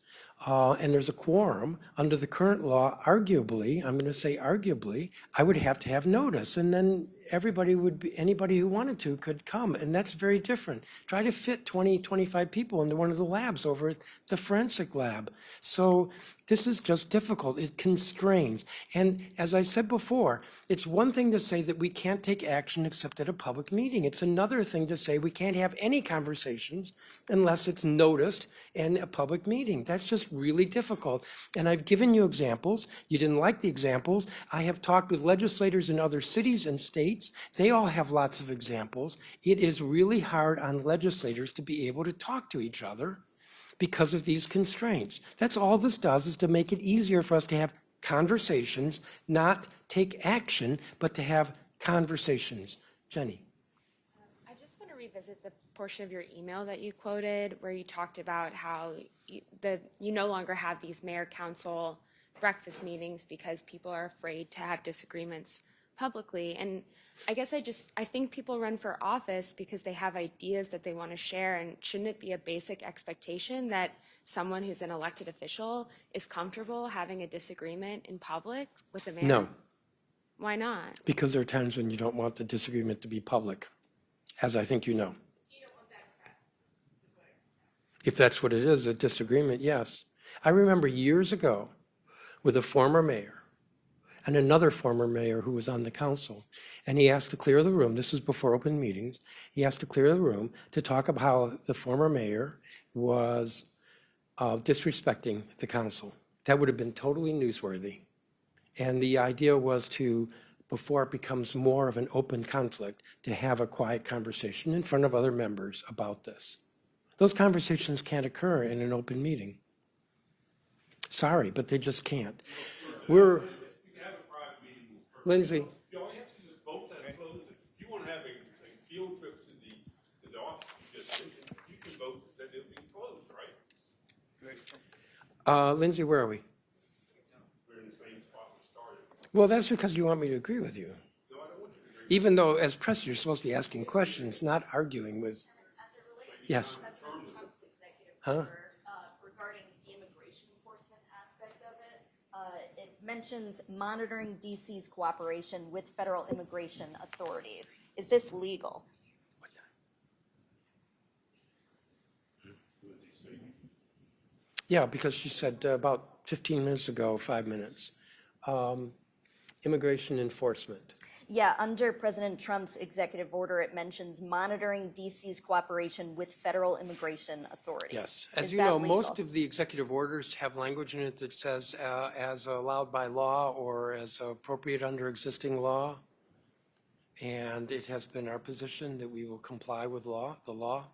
[SPEAKER 1] and there's a quorum, under the current law, arguably, I'm going to say arguably, I would have to have notice. And then everybody would be, anybody who wanted to could come. And that's very different. Try to fit 20, 25 people into one of the labs over at the forensic lab. So this is just difficult. It constrains. And as I said before, it's one thing to say that we can't take action except at a public meeting. It's another thing to say we can't have any conversations unless it's noticed in a public meeting. That's just really difficult. And I've given you examples. You didn't like the examples. I have talked with legislators in other cities and states. They all have lots of examples. It is really hard on legislators to be able to talk to each other because of these constraints. That's all this does, is to make it easier for us to have conversations, not take action, but to have conversations. Jenny.
[SPEAKER 8] I just want to revisit the portion of your email that you quoted where you talked about how you no longer have these mayor-council breakfast meetings because people are afraid to have disagreements publicly. And I guess I think people run for office because they have ideas that they want to share, and shouldn't it be a basic expectation that someone who's an elected official is comfortable having a disagreement in public with the mayor?
[SPEAKER 1] No.
[SPEAKER 8] Why not?
[SPEAKER 1] Because there are times when you don't want the disagreement to be public, as I think you know.
[SPEAKER 12] So you don't want that press, is what I'm saying.
[SPEAKER 1] If that's what it is, a disagreement, yes. I remember years ago with a former mayor and another former mayor who was on the council, and he asked to clear the room. This was before open meetings. He asked to clear the room to talk about how the former mayor was disrespecting the council. That would have been totally newsworthy. And the idea was to, before it becomes more of an open conflict, to have a quiet conversation in front of other members about this. Those conversations can't occur in an open meeting. Sorry, but they just can't. Lindsay.
[SPEAKER 2] You all have to just vote that close it. If you want to have a field trip to the office you just mentioned, you can vote that it'll be closed, right?
[SPEAKER 1] Lindsay, where are we?
[SPEAKER 2] We're in the same spot we started.
[SPEAKER 1] Well, that's because you want me to agree with you.
[SPEAKER 2] No, I don't want you to agree.
[SPEAKER 1] Even though as press, you're supposed to be asking questions, not arguing with. Yes.
[SPEAKER 6] President Trump's executive
[SPEAKER 1] Huh?
[SPEAKER 6] order regarding the immigration enforcement aspect of it, it mentions monitoring DC's cooperation with federal immigration authorities. Is this legal?
[SPEAKER 1] Yeah, because she said about 15 minutes ago, 5 minutes. Immigration enforcement.
[SPEAKER 6] Yeah, under President Trump's executive order, it mentions monitoring DC's cooperation with federal immigration authorities.
[SPEAKER 1] Yes. As
[SPEAKER 6] Is
[SPEAKER 1] you
[SPEAKER 6] that
[SPEAKER 1] know,
[SPEAKER 6] legal?
[SPEAKER 1] most of the executive orders have language in it that says as allowed by law or as appropriate under existing law. And it has been our position that we will comply with the law.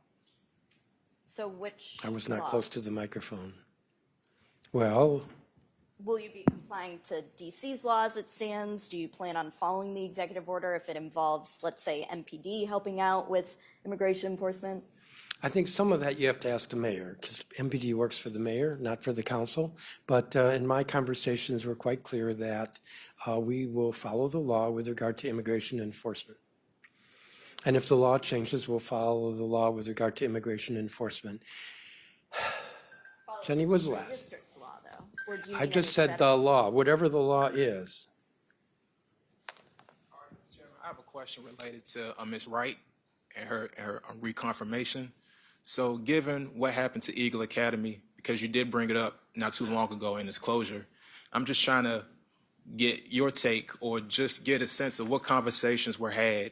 [SPEAKER 6] So which
[SPEAKER 1] I was not
[SPEAKER 6] law?
[SPEAKER 1] close to the microphone. Well,
[SPEAKER 6] Will you be complying to DC's law as it stands? Do you plan on following the executive order if it involves, let's say, MPD helping out with immigration enforcement?
[SPEAKER 1] I think some of that you have to ask the mayor, because MPD works for the mayor, not for the council. But in my conversations, we're quite clear that we will follow the law with regard to immigration enforcement. And if the law changes, we'll follow the law with regard to immigration enforcement. Jenny was last.
[SPEAKER 6] District's law, though. Or do you
[SPEAKER 1] I
[SPEAKER 6] mean
[SPEAKER 1] just
[SPEAKER 6] any
[SPEAKER 1] said the law, whatever the law is.
[SPEAKER 9] All right, Mr. Chairman, I have a question related to Ms. Wright and her reconfirmation. So given what happened to Eagle Academy, because you did bring it up not too long ago in its closure, I'm just trying to get your take or just get a sense of what conversations were had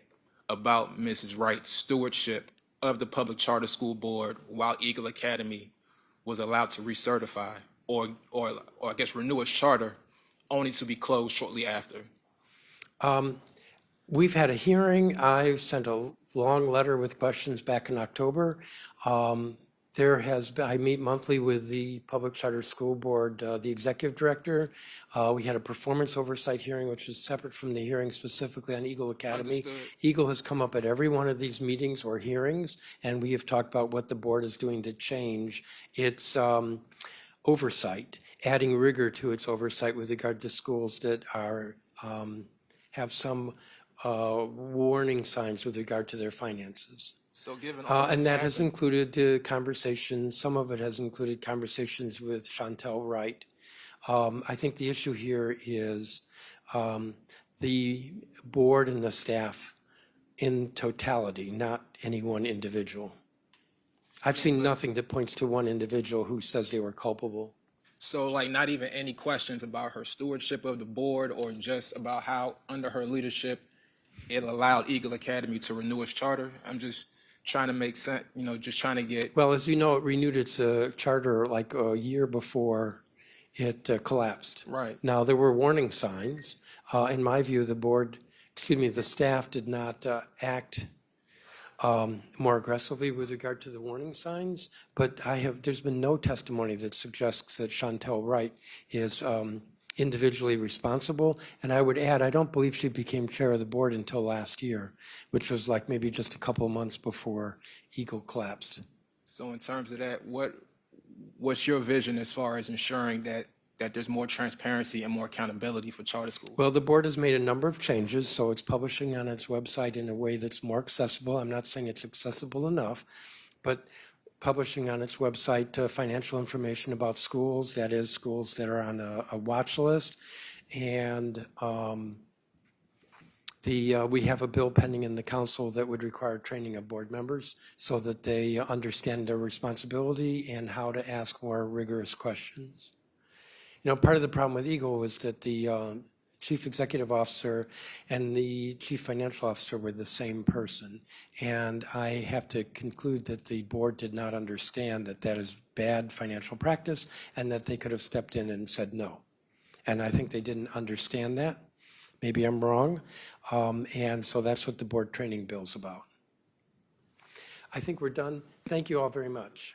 [SPEAKER 9] about Mrs. Wright's stewardship of the public charter school board while Eagle Academy was allowed to recertify or I guess renew its charter only to be closed shortly after.
[SPEAKER 1] We've had a hearing. I've sent a long letter with questions back in October. I meet monthly with the Public Charter School Board, the executive director. We had a performance oversight hearing, which is separate from the hearing specifically on Eagle Academy.
[SPEAKER 9] Understood.
[SPEAKER 1] Eagle has come up at every one of these meetings or hearings, and we have talked about what the board is doing to change its oversight, adding rigor to its oversight with regard to schools that are have some warning signs with regard to their finances.
[SPEAKER 9] So given all
[SPEAKER 1] And that has
[SPEAKER 9] happened-
[SPEAKER 1] included conversations, some of it has included conversations with Chantel Wright. I think the issue here is the board and the staff in totality, not any one individual. I've seen nothing that points to one individual who says they were culpable.
[SPEAKER 9] So like not even any questions about her stewardship of the board or just about how under her leadership it allowed Eagle Academy to renew its charter? I'm just trying to make sense, just trying to get.
[SPEAKER 1] Well, as you know, it renewed its charter like a year before it collapsed.
[SPEAKER 9] Right.
[SPEAKER 1] Now, there were warning signs. In my view, the staff did not act more aggressively with regard to the warning signs, but there's been no testimony that suggests that Chantel Wright is individually responsible. And I would add, I don't believe she became chair of the board until last year, which was like maybe just a couple of months before Eagle collapsed.
[SPEAKER 9] So in terms of that, what's your vision as far as ensuring that there's more transparency and more accountability for charter schools?
[SPEAKER 1] Well, the board has made a number of changes, so it's publishing on its website in a way that's more accessible. I'm not saying it's accessible enough, but publishing on its website financial information about schools, that is, schools that are on a watch list. And we have a bill pending in the council that would require training of board members so that they understand their responsibility and how to ask more rigorous questions. Part of the problem with Eagle was that the chief executive officer and the chief financial officer were the same person. And I have to conclude that the board did not understand that that is bad financial practice and that they could have stepped in and said no. And I think they didn't understand that. Maybe I'm wrong. And so that's what the board training bill's about. I think we're done. Thank you all very much.